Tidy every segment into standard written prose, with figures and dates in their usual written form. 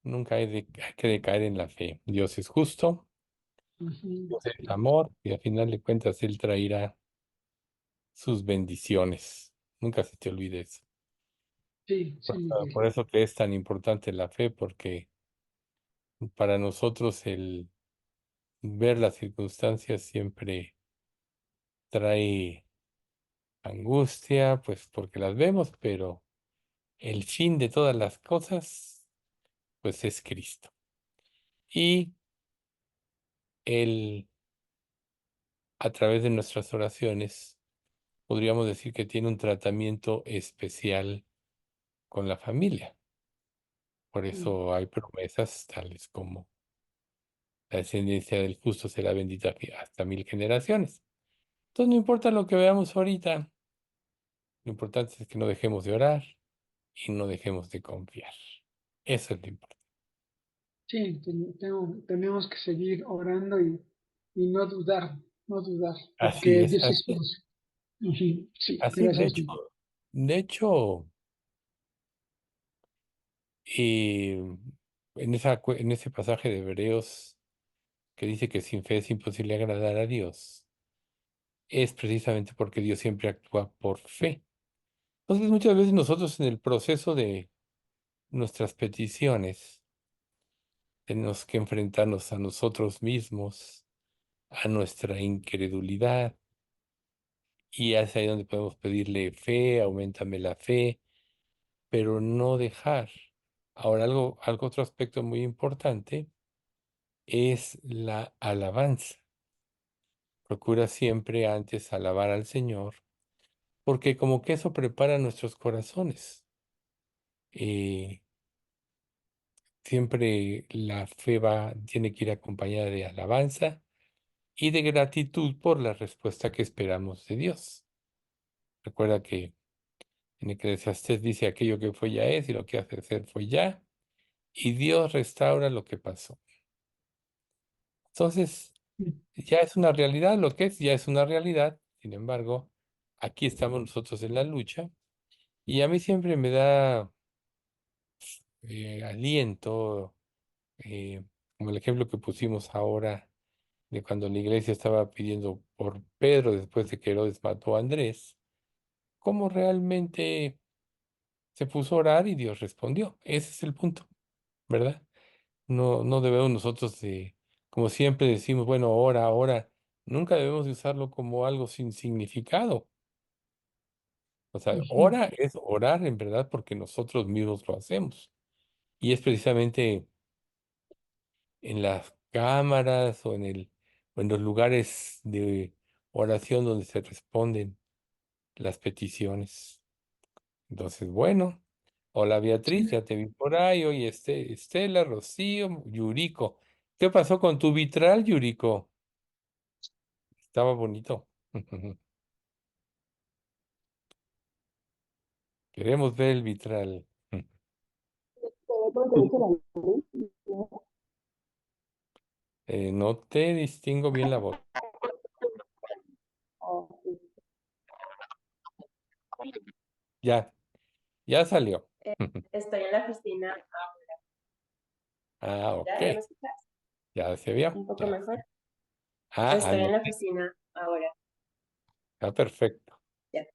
nunca hay que decaer en la fe. Dios es justo, Ujú. Dios es amor, y al final de cuentas Él traerá sus bendiciones. Nunca se te olvide eso. Sí, sí, Por Miguel. eso que es tan importante la fe, porque para nosotros el ver las circunstancias siempre trae angustia, pues porque las vemos, pero el fin de todas las cosas, pues es Cristo. Y Él, a través de nuestras oraciones, podríamos decir que tiene un tratamiento especial con la familia. Por Mm. eso hay promesas tales como la descendencia del justo será bendita hasta 1000 generaciones. Entonces no importa lo que veamos ahorita, lo importante es que no dejemos de orar y no dejemos de confiar. Eso es lo importante. Sí, tenemos que seguir orando y no dudar, no dudar, Así porque es, Dios es así es. más. Ujú. Sí, Así, gracias, Miguel. de hecho, en ese pasaje de Hebreos que dice que sin fe es imposible agradar a Dios, es precisamente porque Dios siempre actúa por fe. Entonces, muchas veces nosotros en el proceso de nuestras peticiones tenemos que enfrentarnos a nosotros mismos, a nuestra incredulidad, y es ahí donde podemos pedirle fe, aumentame la fe, pero no dejar. Ahora, otro aspecto muy importante es la alabanza. Procura siempre antes alabar al Señor, porque como que eso prepara nuestros corazones. Eh, Siempre la fe tiene que ir acompañada de alabanza y de gratitud por la respuesta que esperamos de Dios. Recuerda que en Eclesiastés dice aquello que fue ya es y lo que hace de ser fue ya, y Dios restaura lo que pasó. Entonces, ya es una realidad, lo que es ya es una realidad. Sin embargo, aquí estamos nosotros en la lucha y a mí siempre me da aliento, eh, como el ejemplo que pusimos ahora de cuando la iglesia estaba pidiendo por Pedro después de que Herodes mató a Andrés, cómo realmente se puso a orar y Dios respondió. Ese es el punto, ¿verdad? No debemos nosotros como siempre decimos, bueno, ora, ora, nunca debemos de usarlo como algo sin significado. O sea, Ujú. ora es orar en verdad porque nosotros mismos lo hacemos. Y es precisamente en las cámaras o en los lugares de oración donde se responden las peticiones. Entonces, bueno, hola Beatriz, Sí, ya te vi por ahí. Oye, Estela, Rocío, Yuriko. ¿Qué pasó con tu vitral, Yuriko? Estaba bonito. Queremos ver el vitral. No te distingo bien la voz. Ya, ya salió. Estoy en la oficina. Ah, ok. ¿Ya me escuchas? Ya se vio. Un poco Ya. mejor. Ah, Estoy en ándale. la oficina ahora. Está perfecto. Ya.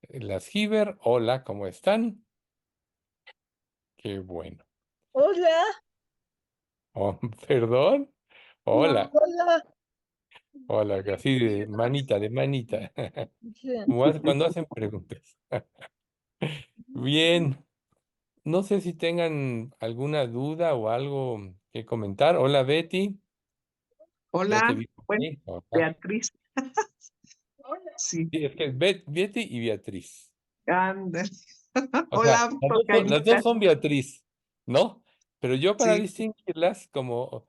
Las Giver, hola, ¿cómo están? Qué bueno. Hola, Oh, perdón. no, Hola, hola. hola, así de manita, de manita. Como cuando hacen preguntas. Bien, no sé si tengan alguna duda o algo que comentar. Hola, Betty. Ya te Hola, vi por bueno, ahí. Hola. Beatriz, sí, Sí, es que es Betty y Beatriz. anda. O sea, Hola, las dos tocallita, son Beatriz, ¿no? Pero yo para sí, distinguirlas, como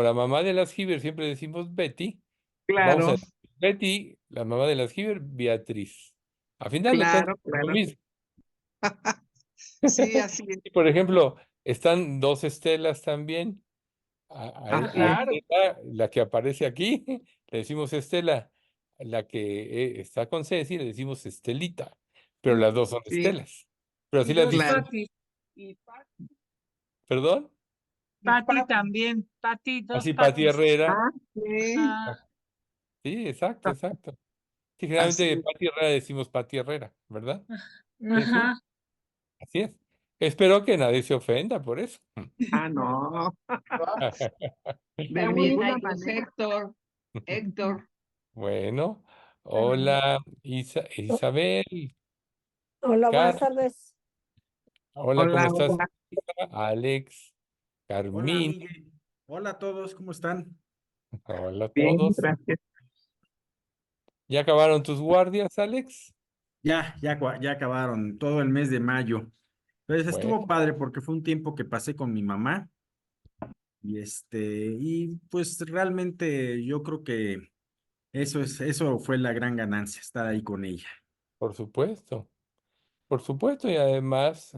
la mamá de las Giver siempre decimos Betty, vamos a claro, decir Betty, la mamá de las Giver, Beatriz. A final de cuentas, claro, es lo claro. mismo. Sí, así es, Y por ejemplo, están dos Estelas también. A ajá, Estela, la que aparece aquí, le decimos Estela. La que está con Ceci, le decimos Estelita. Pero las dos son sí, Estelas. Pero así Y las dos claro. distinguimos. patis. Y patis. ¿Perdón? Pati también, Pati, dos Así, Pati Patis. Herrera. Ah, sí, Ajá. Sí, exacto, exacto. Sí, así generalmente es. Pati Herrera decimos Pati Herrera, ¿verdad? Sí, sí, Ajá. así es. Espero que nadie se ofenda por eso. Ah, no, de Está muy ninguna Ay, pues manera. Héctor. Héctor. Bueno, Bueno, hola Isabel, Hola, buenas Car, tardes. hola, ¿cómo Hola, estás? hola. Alex, Hola, Carmín, Miguel. Hola a todos, ¿cómo están? hola a Bien, todos. gracias. ¿Ya acabaron tus guardias, Alex? Ya acabaron todo el mes de mayo. Pues Bueno, estuvo padre porque fue un tiempo que pasé con mi mamá y pues realmente yo creo que eso fue la gran ganancia, estar ahí con ella. por supuesto, y además,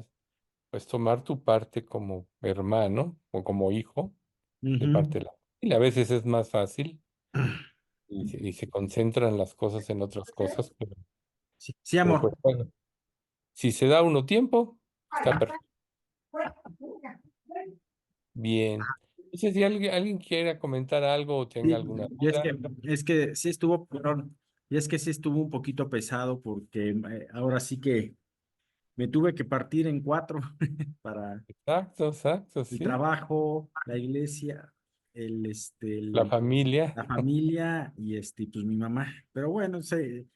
pues tomar tu parte como hermano o como hijo de Ujú. parte de la familia. A veces es más fácil y se concentran las cosas en otras cosas, Sí, sí, pero amor. pues bueno, si se da uno tiempo, está perfecto. Bien. No sé si alguien quiera comentar algo o tenga Sí, alguna y duda. es que sí estuvo, perdón, y es que sí estuvo un poquito pesado porque ahora sí que me tuve que partir en cuatro para Exacto, exacto, el sí. trabajo, la iglesia, La familia, la familia y pues mi mamá. Pero bueno,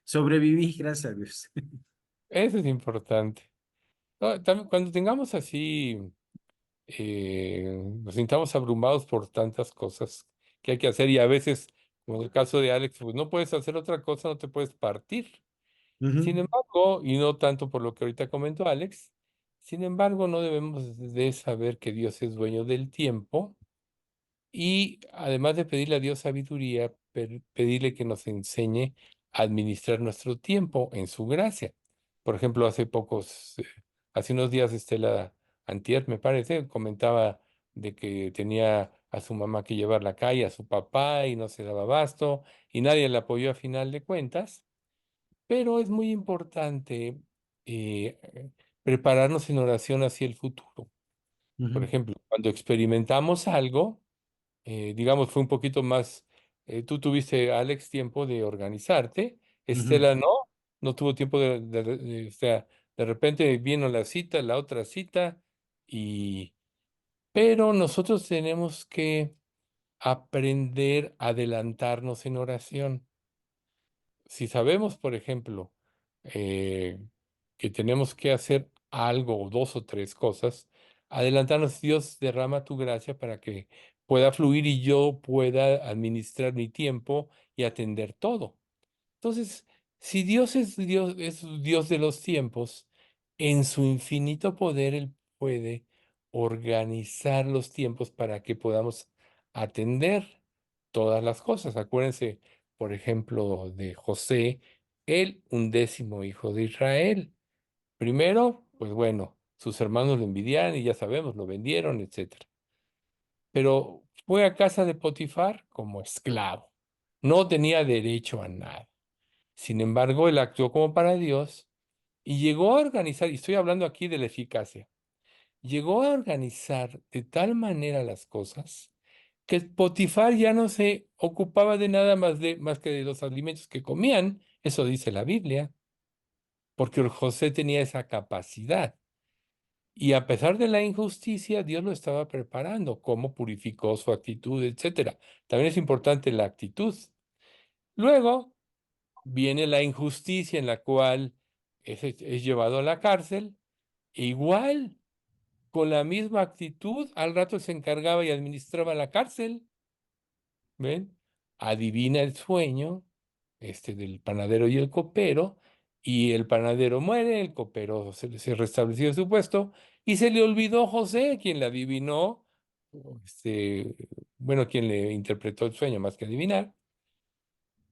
sobreviví, gracias a Dios. eso es importante. No, también cuando tengamos así, nos sintamos abrumados por tantas cosas que hay que hacer y a veces, como en el caso de Alex, pues no puedes hacer otra cosa, no te puedes partir. Sin Ujú, embargo, y no tanto por lo que ahorita comentó Alex, sin embargo, no debemos de saber que Dios es dueño del tiempo. Y además de pedirle a Dios sabiduría, pedirle que nos enseñe a administrar nuestro tiempo en su gracia. Por ejemplo, hace unos días Estela Antier, me parece, comentaba de que tenía a su mamá que llevar la calle, a su papá y no se daba abasto y nadie le apoyó a final de cuentas. Pero es muy importante prepararnos en oración hacia el futuro. Por ujú, ejemplo, cuando experimentamos algo, digamos, fue un poquito más, tú tuviste, Alex, tiempo de organizarte, ujú, Estela no tuvo tiempo o sea, de repente vino la cita, la otra cita, y, pero nosotros tenemos que aprender a adelantarnos en oración. Si sabemos, por ejemplo, eh, que tenemos que hacer algo o dos o tres cosas, adelantarnos, Dios derrama tu gracia para que pueda fluir y yo pueda administrar mi tiempo y atender todo. Entonces, si Dios es Dios de los tiempos, en su infinito poder Él puede organizar los tiempos para que podamos atender todas las cosas. Acuérdense, por ejemplo, de José, el 11º hijo de Israel. Primero, pues bueno, sus hermanos lo envidiaron y ya sabemos, lo vendieron, etcétera. Pero fue a casa de Potifar como esclavo. No tenía derecho a nada. Sin embargo, él actuó como para Dios y llegó a organizar, y estoy hablando aquí de la eficacia, llegó a organizar de tal manera las cosas que Potifar ya no se ocupaba de nada más que de los alimentos que comían, eso dice la Biblia, porque José tenía esa capacidad. Y a pesar de la injusticia, Dios lo estaba preparando, cómo purificó su actitud, etcétera. También es importante la actitud. Luego viene la injusticia en la cual es llevado a la cárcel, e igual, con la misma actitud, al rato se encargaba y administraba la cárcel, ¿ven? Adivina el sueño, del panadero y el copero, y el panadero muere, el copero se restableció en su puesto, y se le olvidó José, quien le adivinó, o bueno, quien le interpretó el sueño más que adivinar.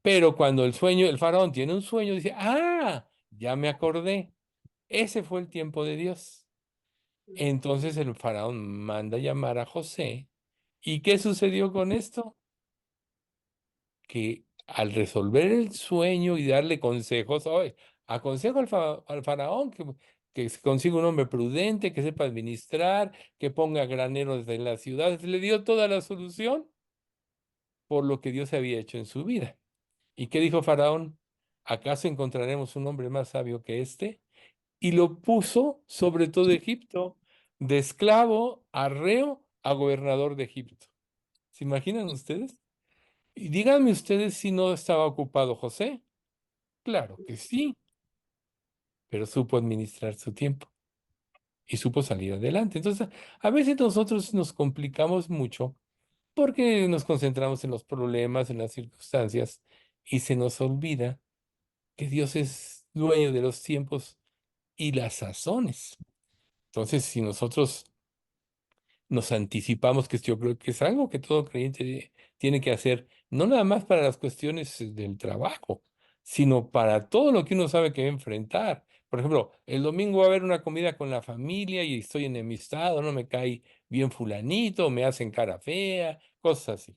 Pero cuando el faraón tiene un sueño, dice, ah, ya me acordé, ese fue el tiempo de Dios. Entonces el faraón manda llamar a José. ¿Y qué sucedió con esto? Que al resolver el sueño y darle consejos, oye, aconsejo al faraón que que se consiga un hombre prudente, que sepa administrar, que ponga graneros en las ciudades. Le dio toda la solución por lo que Dios había hecho en su vida. ¿Y qué dijo Faraón? ¿Acaso encontraremos un hombre más sabio que este? Y lo puso sobre todo Egipto, de esclavo a reo a gobernador de Egipto. ¿Se imaginan ustedes? Y díganme ustedes si no estaba ocupado José. Claro que sí, pero supo administrar su tiempo y supo salir adelante. Entonces, a veces nosotros nos complicamos mucho porque nos concentramos en los problemas, en las circunstancias, y se nos olvida que Dios es dueño de los tiempos y las sazones. Entonces, si nosotros nos anticipamos, que yo creo que es algo que todo creyente tiene que hacer, no nada más para las cuestiones del trabajo, sino para todo lo que uno sabe que va a enfrentar. Por ejemplo, el domingo va a haber una comida con la familia y estoy enemistado, no me cae bien fulanito, me hacen cara fea, cosas así.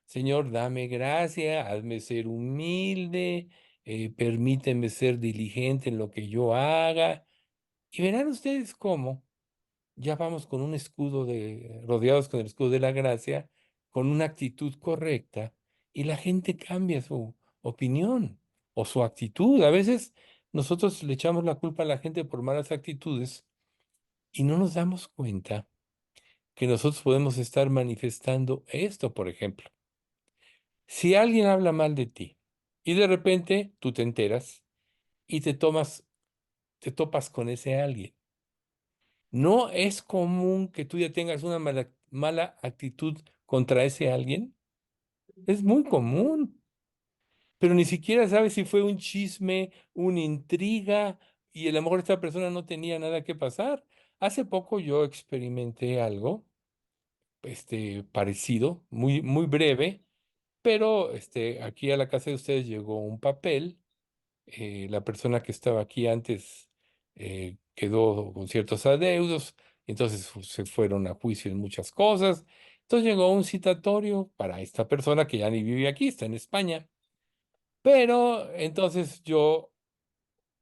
Señor, dame gracia, hazme ser humilde, permíteme ser diligente en lo que yo haga. Y verán ustedes cómo ya vamos con un escudo rodeados con el escudo de la gracia, con una actitud correcta, y la gente cambia su opinión o su actitud. A veces nosotros le echamos la culpa a la gente por malas actitudes y no nos damos cuenta que nosotros podemos estar manifestando esto, por ejemplo. Si alguien habla mal de ti y de repente tú te enteras y te topas con ese alguien. No es común que tú ya tengas una mala actitud contra ese alguien. Es muy común, pero ni siquiera sabes si fue un chisme, una intriga, y a lo mejor esta persona no tenía nada que pasar. Hace poco yo experimenté algo, parecido, muy, muy breve, pero aquí a la casa de ustedes llegó un papel. La persona que estaba aquí antes quedó con ciertos adeudos, y entonces se fueron a juicio en muchas cosas. Entonces llegó un citatorio para esta persona que ya ni vive aquí, está en España. Pero entonces yo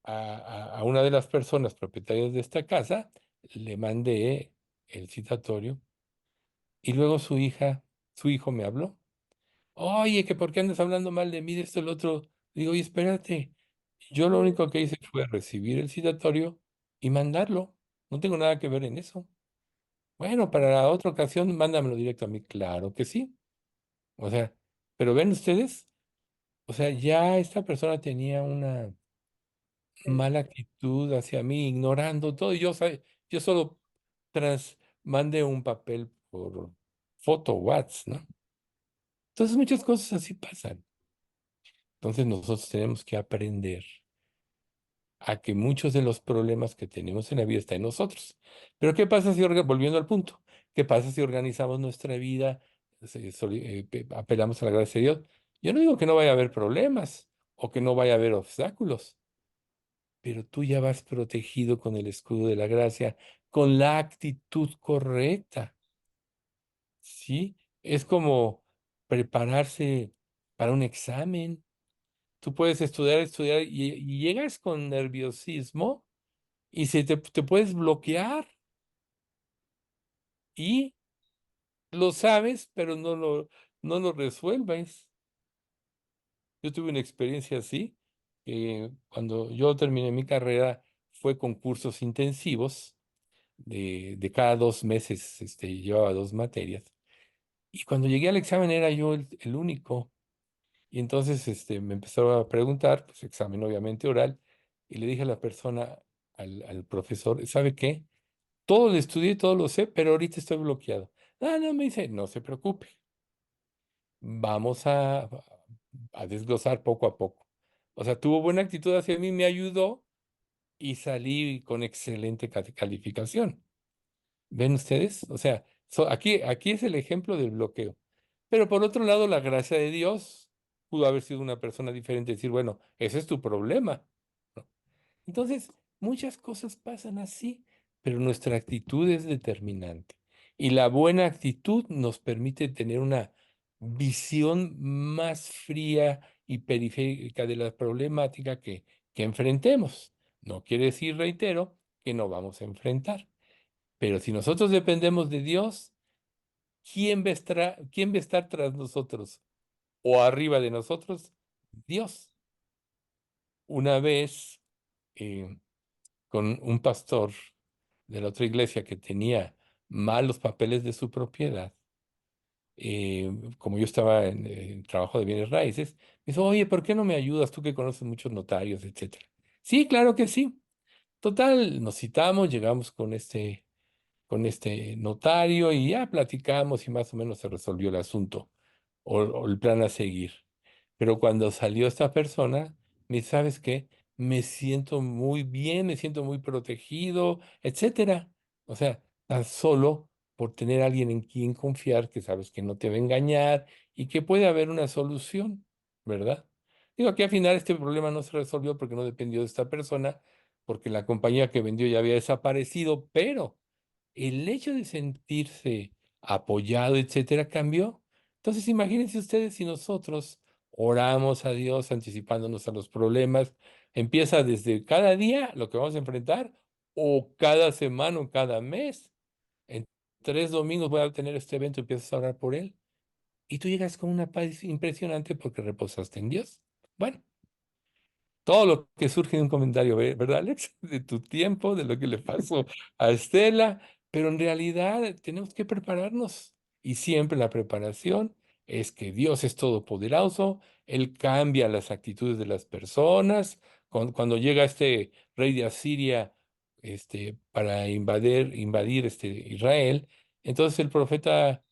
a una de las personas propietarias de esta casa le mandé el citatorio, y luego su hijo me habló. Oye, que por qué andas hablando mal de mí, de esto, el otro. Digo, oye, espérate. Yo lo único que hice fue recibir el citatorio y mandarlo. No tengo nada que ver en eso. Bueno, para la otra ocasión, mándamelo directo a mí. Claro que sí. O sea, pero ven ustedes, o sea, ya esta persona tenía una mala actitud hacia mí, ignorando todo. Y yo solo mandé un papel por foto, WhatsApp, ¿no? Entonces muchas cosas así pasan. Entonces nosotros tenemos que aprender a que muchos de los problemas que tenemos en la vida están en nosotros. Pero ¿qué pasa si, volviendo al punto, qué pasa si organizamos nuestra vida, apelamos a la gracia de Dios? Yo no digo que no vaya a haber problemas o que no vaya a haber obstáculos, pero tú ya vas protegido con el escudo de la gracia, con la actitud correcta, ¿sí? Es como prepararse para un examen. Tú puedes estudiar, estudiar y llegas con nerviosismo y te puedes bloquear y lo sabes, pero no lo resuelves. Yo tuve una experiencia así, que cuando yo terminé mi carrera fue con cursos intensivos de cada 2 meses, llevaba 2 materias. Y cuando llegué al examen era yo el único. Y entonces me empezó a preguntar, pues examen obviamente oral, y le dije a la persona, al profesor, ¿sabe qué? Todo lo estudié, todo lo sé, pero ahorita estoy bloqueado. Ah, no, me dice, no se preocupe. Vamos a desglosar poco a poco. O sea, tuvo buena actitud hacia mí, me ayudó y salí con excelente calificación. ¿Ven ustedes? O sea, aquí es el ejemplo del bloqueo. Pero por otro lado, la gracia de Dios pudo haber sido una persona diferente y decir, bueno, ese es tu problema, ¿no? Entonces, muchas cosas pasan así, pero nuestra actitud es determinante. Y la buena actitud nos permite tener una visión más fría y periférica de la problemática que enfrentemos. No quiere decir, reitero, que no vamos a enfrentar. Pero si nosotros dependemos de Dios, quién va a estar tras nosotros o arriba de nosotros? Dios. Una vez, con un pastor de la otra iglesia que tenía malos papeles de su propiedad, como yo estaba en trabajo de bienes raíces, me dijo, oye, ¿por qué no me ayudas tú que conoces muchos notarios, etcétera? Sí, claro que sí. Total, nos citamos, llegamos con este notario y ya platicamos y más o menos se resolvió el asunto o el plan a seguir. Pero cuando salió esta persona, me dice, ¿sabes qué? Me siento muy bien, me siento muy protegido, etcétera. O sea, tan solo por tener a alguien en quien confiar, que sabes que no te va a engañar y que puede haber una solución, ¿verdad? Digo, aquí al final este problema no se resolvió porque no dependió de esta persona, porque la compañía que vendió ya había desaparecido, pero el hecho de sentirse apoyado, etcétera, cambió. Entonces, imagínense ustedes si nosotros oramos a Dios anticipándonos a los problemas, empieza desde cada día lo que vamos a enfrentar, o cada semana o cada mes. En 3 domingos voy a tener este evento, empiezas a orar por él, y tú llegas con una paz impresionante porque reposaste en Dios. Bueno. Todo lo que surge de un comentario, ¿verdad, Alex? De tu tiempo, de lo que le pasó a Estela, pero en realidad tenemos que prepararnos y siempre la preparación es que Dios es todopoderoso, Él cambia las actitudes de las personas. Cuando llega este rey de Asiria para invadir Israel, entonces el profeta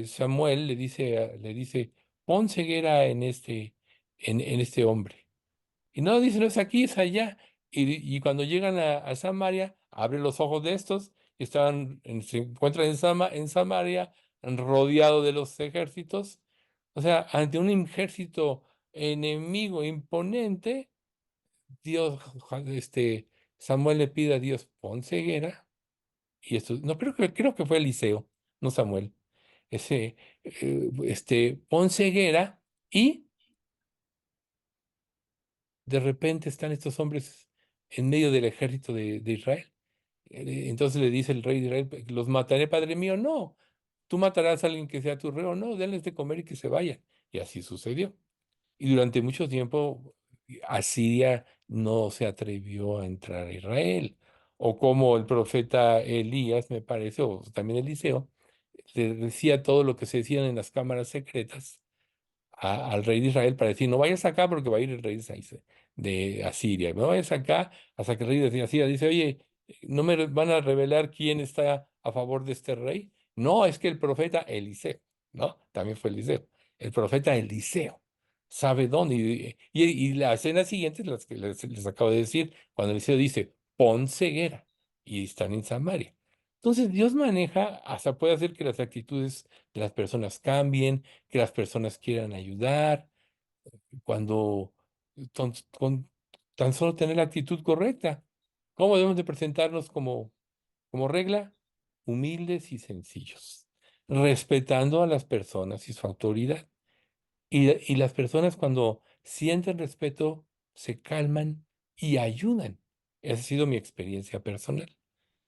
Samuel le dice, pon ceguera en este hombre. Y no, dice, no es aquí, es allá. Y cuando llegan a Samaria, abre los ojos de estos y se encuentran en Samaria, rodeado de los ejércitos. O sea, ante un ejército enemigo imponente, Dios, Samuel le pide a Dios, pon ceguera. Y esto, no, creo que fue Eliseo, no Samuel. Pon ceguera y de repente están estos hombres en medio del ejército de Israel. Entonces le dice el rey de Israel, ¿los mataré, padre mío? No, tú matarás a alguien que sea tu reo, no, denles de comer y que se vayan. Y así sucedió. Y durante mucho tiempo Asiria no se atrevió a entrar a Israel. O como el profeta Elías, me parece, o también Eliseo, le decía todo lo que se decían en las cámaras secretas al rey de Israel para decir, no vayas acá porque va a ir el rey de Asiria, no vayas acá hasta que el rey de Asiria dice, oye, ¿no me van a revelar quién está a favor de este rey? No, es que el profeta Eliseo, ¿no? También fue Eliseo. El profeta Eliseo sabe dónde. Y la escena siguiente, las que les acabo de decir, cuando Eliseo dice, pon ceguera, y están en Samaria. Entonces Dios maneja, hasta puede hacer que las actitudes de las personas cambien, que las personas quieran ayudar, cuando con tan solo tener la actitud correcta. ¿Cómo debemos de presentarnos como regla? Humildes y sencillos, respetando a las personas y su autoridad. Y las personas cuando sienten respeto, se calman y ayudan. Esa ha sido mi experiencia personal.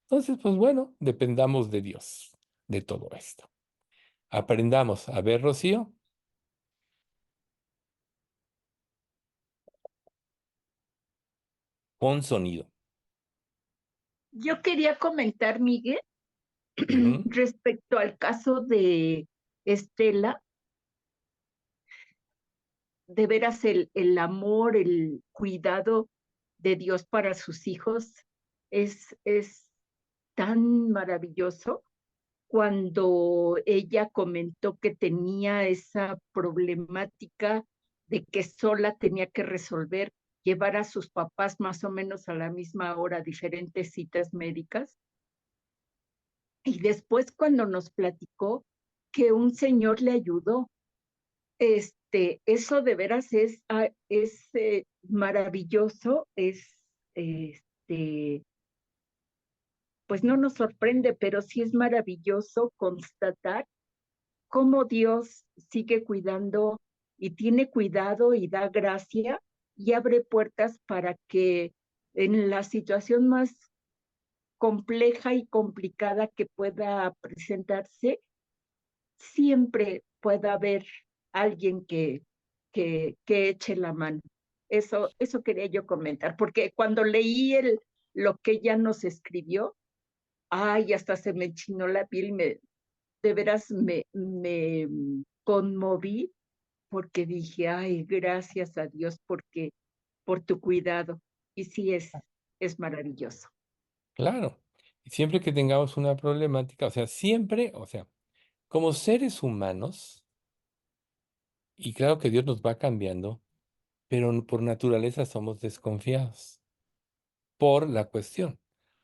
Entonces, pues bueno, dependamos de Dios, de todo esto. Aprendamos a ver, Rocío, con sonido. Yo quería comentar, Miguel, Ujú. respecto al caso de Estela, de veras el amor, el cuidado de Dios para sus hijos es tan maravilloso. Cuando ella comentó que tenía esa problemática de que sola tenía que resolver, llevar a sus papás más o menos a la misma hora, diferentes citas médicas. Y después cuando nos platicó que un señor le ayudó, eso de veras es maravilloso, pues no nos sorprende, pero sí es maravilloso constatar cómo Dios sigue cuidando y tiene cuidado y da gracia y abre puertas para que en la situación más compleja y complicada que pueda presentarse, siempre pueda haber alguien que eche la mano. Eso quería yo comentar, porque cuando leí lo que ella nos escribió, ay, hasta se me enchinó la piel y de veras me conmoví porque dije, ay, gracias a Dios por tu cuidado. Y sí es maravilloso. Claro. Y siempre que tengamos una problemática, o sea, siempre, o sea, como seres humanos, y claro que Dios nos va cambiando, pero por naturaleza somos desconfiados por la cuestión.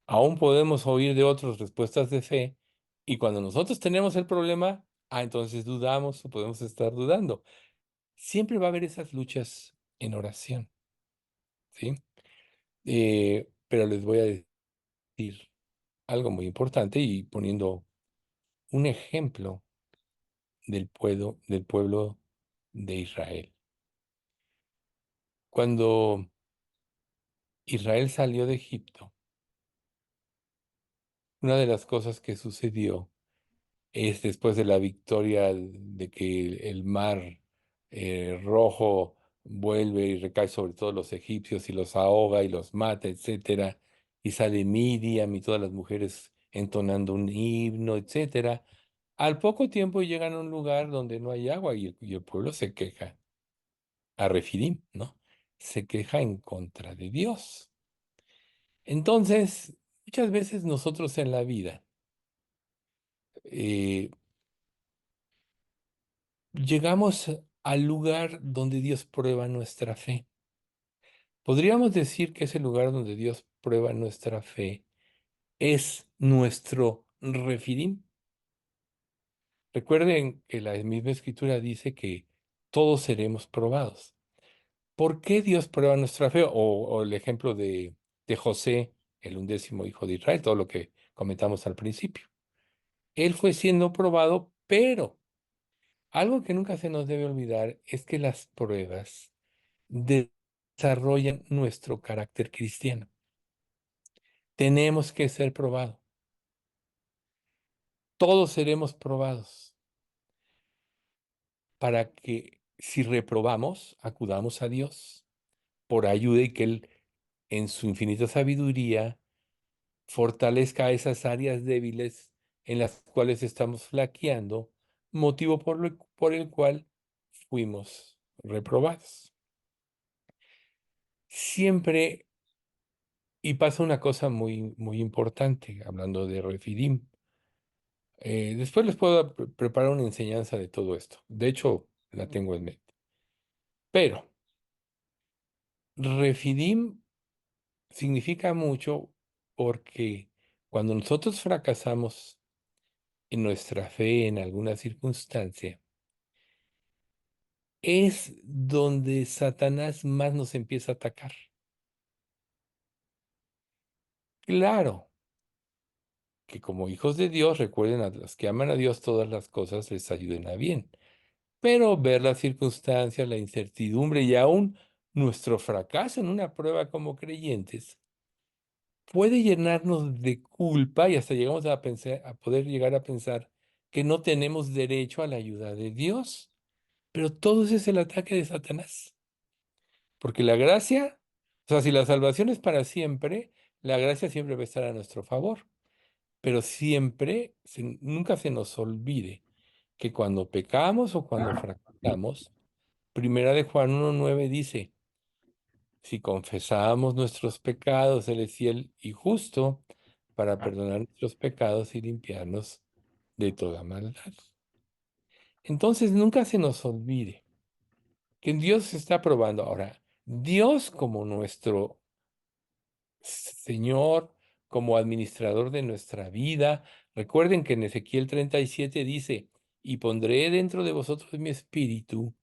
Aún podemos oír de otros respuestas de fe, y cuando nosotros tenemos el problema, entonces dudamos o podemos estar dudando. Siempre va a haber esas luchas en oración, ¿sí? Pero les voy a decir algo muy importante y poniendo un ejemplo del pueblo de Israel. Cuando Israel salió de Egipto, una de las cosas que sucedió es después de la victoria de que el mar rojo vuelve y recae sobre todos los egipcios y los ahoga y los mata, etcétera, y sale Miriam y todas las mujeres entonando un himno, etcétera. Al poco tiempo llegan a un lugar donde no hay agua y el pueblo se queja, a Refidim, ¿no? Se queja en contra de Dios. Entonces, muchas veces nosotros en la vida eh, llegamos al lugar donde Dios prueba nuestra fe. Podríamos decir que ese lugar donde Dios prueba nuestra fe es nuestro Refidim. Recuerden que la misma escritura dice que todos seremos probados. ¿Por qué Dios prueba nuestra fe? O el ejemplo de José, el 11º hijo de Israel, todo lo que comentamos al principio. Él fue siendo probado, pero algo que nunca se nos debe olvidar es que las pruebas desarrollan nuestro carácter cristiano. Tenemos que ser probados. Todos seremos probados para que si reprobamos, acudamos a Dios por ayuda y que Él, en su infinita sabiduría, fortalezca esas áreas débiles en las cuales estamos flaqueando, motivo por el cual fuimos reprobados. Siempre, y pasa una cosa muy, muy importante, hablando de Refidim. Después les puedo preparar una enseñanza de todo esto. De hecho, la tengo en mente. Pero Refidim significa mucho porque cuando nosotros fracasamos en nuestra fe en alguna circunstancia, es donde Satanás más nos empieza a atacar. Claro que como hijos de Dios, recuerden a los que aman a Dios, todas las cosas les ayuden a bien. Pero ver las circunstancias, la incertidumbre y aún nuestro fracaso en una prueba como creyentes puede llenarnos de culpa y hasta llegamos a pensar, a poder llegar a pensar que no tenemos derecho a la ayuda de Dios. Pero todo ese es el ataque de Satanás. Porque la gracia, o sea, si la salvación es para siempre, la gracia siempre va a estar a nuestro favor. Pero siempre, nunca se nos olvide que cuando pecamos o cuando fracasamos, Primera de Juan 1:9 dice, si confesamos nuestros pecados, Él es fiel y justo para perdonar nuestros pecados y limpiarnos de toda maldad. Entonces, nunca se nos olvide que Dios se está probando. Ahora, Dios como nuestro Señor, como administrador de nuestra vida. Recuerden que en Ezequiel 37 dice, y pondré dentro de vosotros mi espíritu,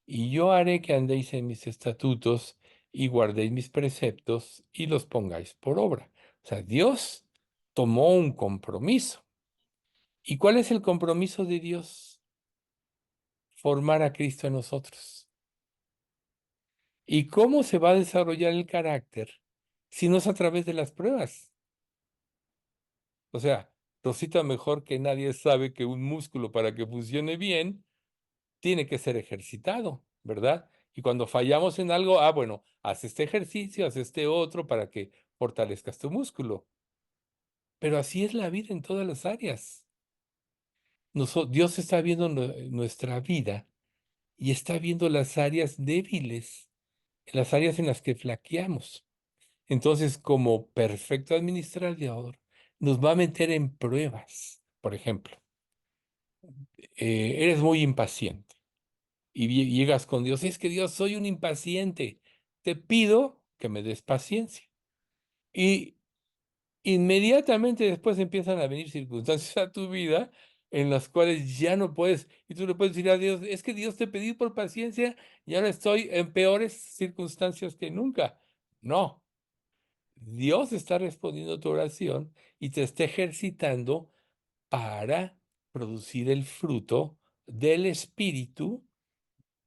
y yo haré que andéis en mis estatutos, y guardéis mis preceptos, y los pongáis por obra. O sea, Dios tomó un compromiso. ¿Y cuál es el compromiso de Dios? Formar a Cristo en nosotros. ¿Y cómo se va a desarrollar el carácter si no es a través de las pruebas? O sea, Rosita mejor que nadie sabe que un músculo para que funcione bien tiene que ser ejercitado, ¿verdad? Y cuando fallamos en algo, bueno, haz este ejercicio, haz este otro para que fortalezcas tu músculo. Pero así es la vida en todas las áreas. Dios está viendo nuestra vida y está viendo las áreas débiles, las áreas en las que flaqueamos. Entonces, como perfecto administrador, nos va a meter en pruebas. Por ejemplo, eres muy impaciente y llegas con Dios. Es que Dios, soy un impaciente. Te pido que me des paciencia. Y inmediatamente después empiezan a venir circunstancias a tu vida en las cuales ya no puedes, y tú le puedes decir a Dios, es que Dios te pedí por paciencia y ahora estoy en peores circunstancias que nunca. No, Dios está respondiendo tu oración y te está ejercitando para producir el fruto del Espíritu,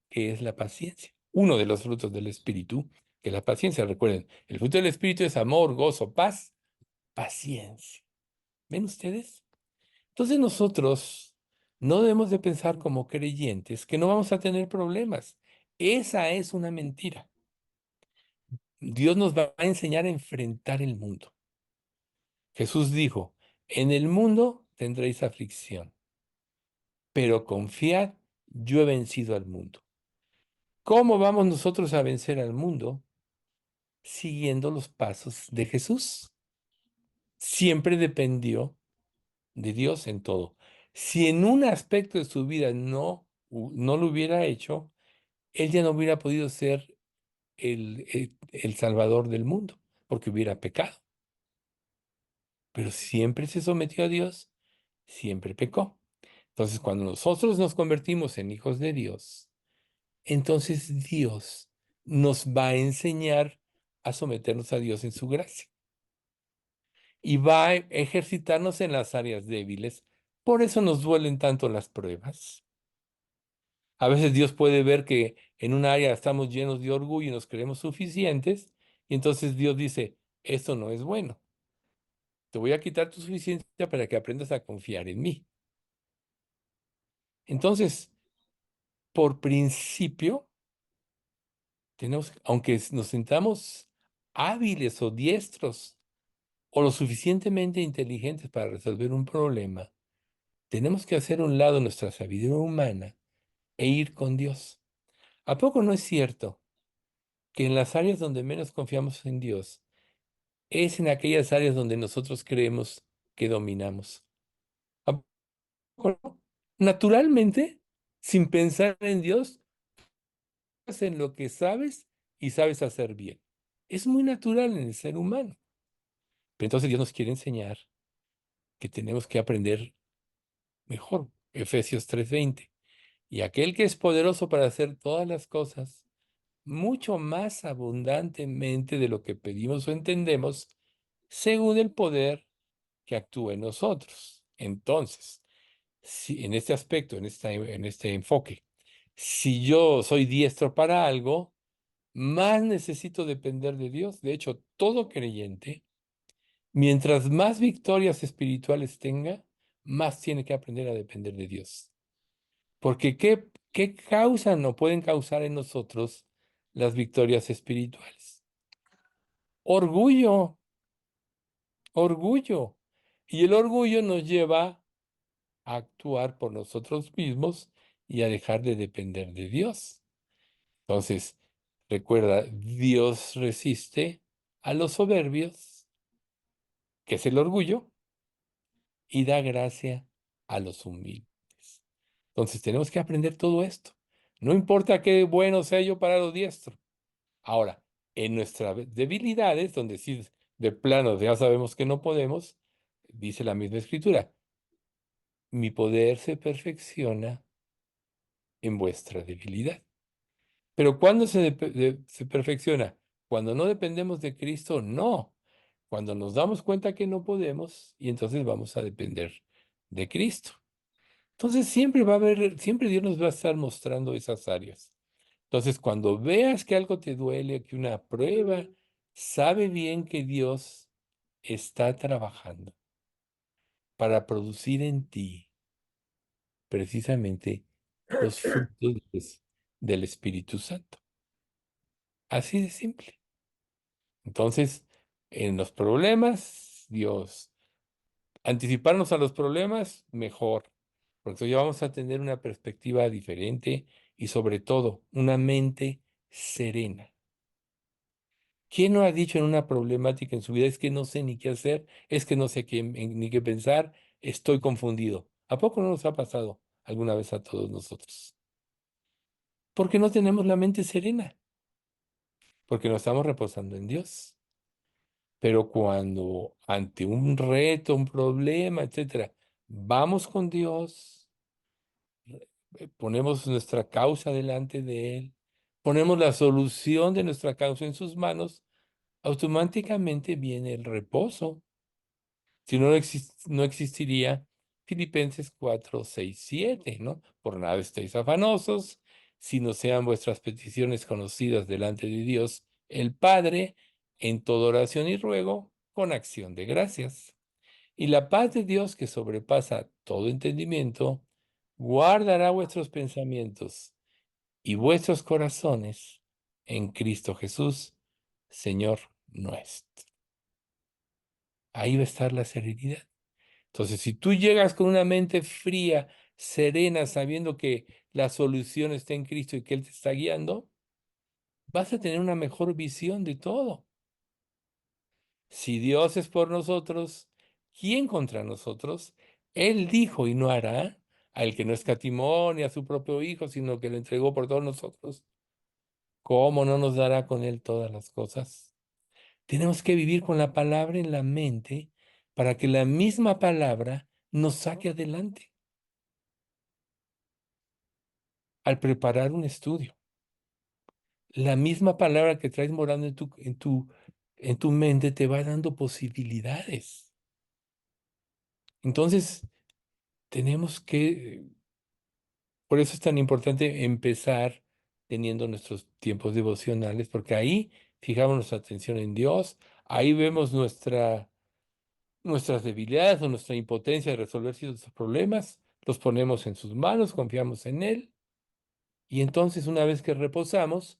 que es la paciencia. Uno de los frutos del Espíritu, que es la paciencia. Recuerden, el fruto del Espíritu es amor, gozo, paz, paciencia. ¿Ven ustedes? Entonces nosotros no debemos de pensar como creyentes que no vamos a tener problemas. Esa es una mentira. Dios nos va a enseñar a enfrentar el mundo. Jesús dijo, en el mundo tendréis aflicción, pero confiad, yo he vencido al mundo. ¿Cómo vamos nosotros a vencer al mundo? Siguiendo los pasos de Jesús. Siempre dependió de Dios en todo. Si en un aspecto de su vida no lo hubiera hecho, él ya no hubiera podido ser el Salvador del mundo, porque hubiera pecado. Pero siempre se sometió a Dios, siempre pecó. Entonces, cuando nosotros nos convertimos en hijos de Dios, entonces Dios nos va a enseñar a someternos a Dios en su gracia y va a ejercitarnos en las áreas débiles. Por eso nos duelen tanto las pruebas. A veces Dios puede ver que en un área estamos llenos de orgullo y nos creemos suficientes, y entonces Dios dice, esto no es bueno. Te voy a quitar tu suficiencia para que aprendas a confiar en mí. Entonces, por principio, aunque nos sintamos hábiles o diestros o lo suficientemente inteligentes para resolver un problema, tenemos que hacer a un lado nuestra sabiduría humana e ir con Dios. ¿A poco no es cierto que en las áreas donde menos confiamos en Dios es en aquellas áreas donde nosotros creemos que dominamos? ¿A poco no? Naturalmente, sin pensar en Dios, en lo que sabes y sabes hacer bien. Es muy natural en el ser humano. Pero entonces Dios nos quiere enseñar que tenemos que aprender mejor. Efesios 3:20. Y aquel que es poderoso para hacer todas las cosas, mucho más abundantemente de lo que pedimos o entendemos, según el poder que actúa en nosotros. Entonces, si en este aspecto, en este enfoque, si yo soy diestro para algo, más necesito depender de Dios. De hecho, todo creyente, mientras más victorias espirituales tenga, más tiene que aprender a depender de Dios. Porque ¿qué causan o pueden causar en nosotros las victorias espirituales? Orgullo, orgullo. Y el orgullo nos lleva a actuar por nosotros mismos y a dejar de depender de Dios. Entonces, recuerda, Dios resiste a los soberbios, que es el orgullo, y da gracia a los humildes. Entonces, tenemos que aprender todo esto. No importa qué bueno sea yo para lo diestro. Ahora, en nuestras debilidades, donde sí de plano ya sabemos que no podemos, dice la misma escritura, mi poder se perfecciona en vuestra debilidad. Pero ¿cuándo se perfecciona? Cuando no dependemos de Cristo, no. Cuando nos damos cuenta que no podemos y entonces vamos a depender de Cristo. Entonces siempre Dios nos va a estar mostrando esas áreas. Entonces, cuando veas que algo te duele, que una prueba, sabe bien que Dios está trabajando. para producir en ti precisamente los frutos del Espíritu Santo. Así de simple. Entonces, en los problemas, Dios, anticiparnos a los problemas, mejor, porque entonces ya vamos a tener una perspectiva diferente y sobre todo una mente serena. ¿Quién no ha dicho en una problemática en su vida, es que no sé ni qué hacer, es que no sé ni qué pensar, estoy confundido? ¿A poco no nos ha pasado alguna vez a todos nosotros? Porque no tenemos la mente serena, porque no estamos reposando en Dios. Pero cuando ante un reto, un problema, etcétera, vamos con Dios, ponemos nuestra causa delante de Él, ponemos la solución de nuestra causa en sus manos, automáticamente viene el reposo. Si no, no existiría Filipenses 4, 6, 7, ¿no? Por nada estéis afanosos, sino sean vuestras peticiones conocidas delante de Dios, el Padre, en toda oración y ruego, con acción de gracias. Y la paz de Dios, que sobrepasa todo entendimiento, guardará vuestros pensamientos y vuestros corazones en Cristo Jesús, Señor nuestro. Ahí va a estar la serenidad. Entonces, si tú llegas con una mente fría, serena, sabiendo que la solución está en Cristo y que Él te está guiando, vas a tener una mejor visión de todo. Si Dios es por nosotros, ¿quién contra nosotros? Él dijo y no hará al que no escatimó ni a su propio Hijo, sino que lo entregó por todos nosotros. ¿Cómo no nos dará con Él todas las cosas? Tenemos que vivir con la palabra en la mente para que la misma palabra nos saque adelante. Al preparar un estudio, la misma palabra que traes morando en tu mente te va dando posibilidades. Entonces, tenemos que, por eso es tan importante empezar teniendo nuestros tiempos devocionales, porque ahí fijamos nuestra atención en Dios, ahí vemos nuestras debilidades o nuestra impotencia de resolver ciertos problemas, los ponemos en sus manos, confiamos en Él, y entonces una vez que reposamos,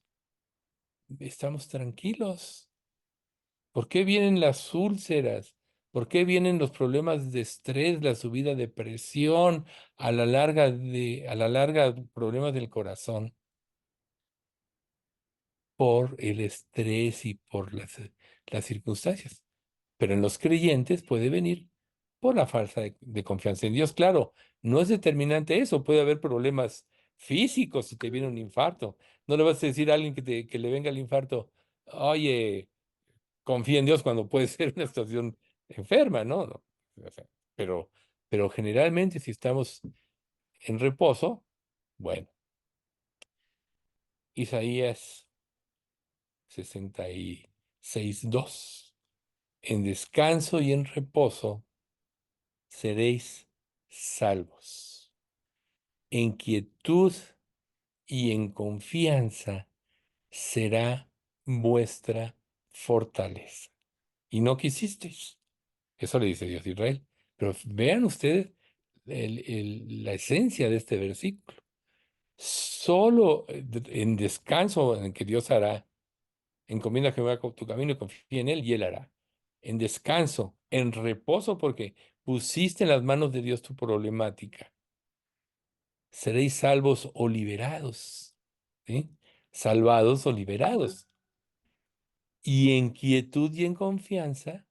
estamos tranquilos. ¿Por qué vienen las úlceras? ¿Por qué vienen los problemas de estrés, la subida de presión, a la larga problemas del corazón? Por el estrés y por las circunstancias. Pero en los creyentes puede venir por la falta de confianza en Dios. Claro, no es determinante eso. Puede haber problemas físicos si te viene un infarto. No le vas a decir a alguien que le venga el infarto, oye, confía en Dios cuando puede ser una situación enferma, ¿no? No, o sea, pero, pero generalmente si estamos en reposo, bueno, Isaías 66:2. En descanso y en reposo seréis salvos. En quietud y en confianza será vuestra fortaleza. Y no quisisteis. Eso le dice Dios a Israel. Pero vean ustedes la esencia de este versículo. Solo en descanso en que Dios hará, encomienda a Jehová tu camino y confía en Él y Él hará. En descanso, en reposo, porque pusiste en las manos de Dios tu problemática. Seréis salvos o liberados. ¿Sí? Salvados o liberados. Y en quietud y en confianza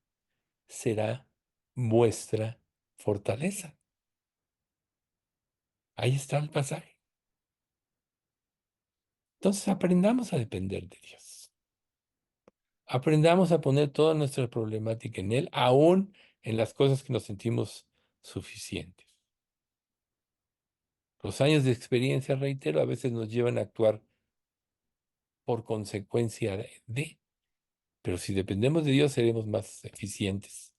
será vuestra fortaleza. Ahí está el pasaje. Entonces aprendamos a depender de Dios. Aprendamos a poner toda nuestra problemática en Él, aún en las cosas que nos sentimos suficientes. Los años de experiencia, reitero, a veces nos llevan a actuar por consecuencia de, pero si dependemos de Dios seremos más eficientes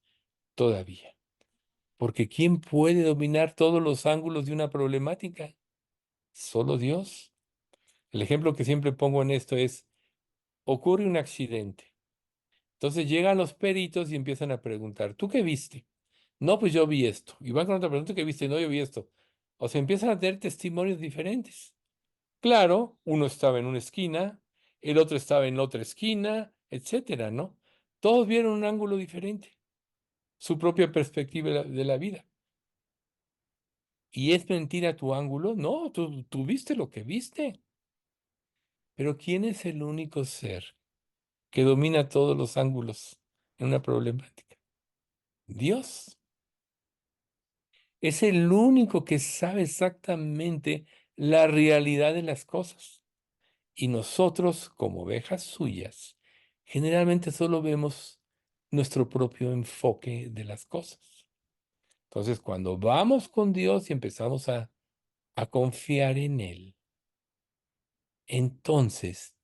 todavía. Porque ¿quién puede dominar todos los ángulos de una problemática? Solo Dios. El ejemplo que siempre pongo en esto es, ocurre un accidente. Entonces llegan los peritos y empiezan a preguntar, ¿tú qué viste? No, pues yo vi esto. Y van con otra pregunta que viste, no, yo vi esto. O sea, empiezan a tener testimonios diferentes. Claro, uno estaba en una esquina, el otro estaba en otra esquina, etcétera, ¿no? Todos vieron un ángulo diferente, su propia perspectiva de la vida. ¿Y es mentira tu ángulo? No, tú viste lo que viste. Pero ¿quién es el único ser que domina todos los ángulos en una problemática? Dios. Es el único que sabe exactamente la realidad de las cosas. Y nosotros, como ovejas suyas, generalmente solo vemos nuestro propio enfoque de las cosas. Entonces, cuando vamos con Dios y empezamos a confiar en Él, entonces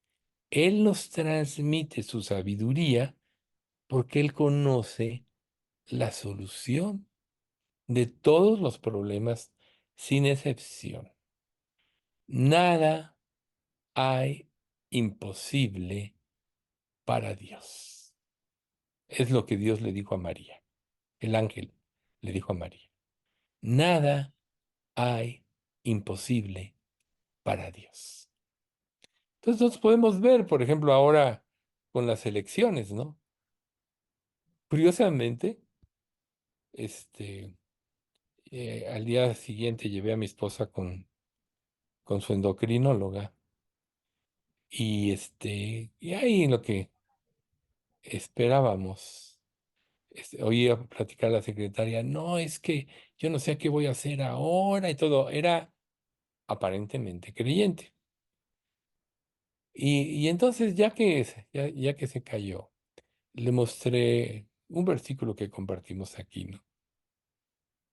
Él nos transmite su sabiduría porque Él conoce la solución de todos los problemas sin excepción. Nada hay imposible para Dios. Es lo que Dios le dijo a María. El ángel le dijo a María. Nada hay imposible para Dios. Entonces nosotros podemos ver, por ejemplo, ahora con las elecciones, ¿no? Curiosamente, este, al día siguiente llevé a mi esposa con su endocrinóloga y ahí en lo que esperábamos, oía platicar a la secretaria, no, es que yo no sé qué voy a hacer ahora y todo, era aparentemente creyente. Y entonces, ya que se cayó, le mostré un versículo que compartimos aquí, ¿no?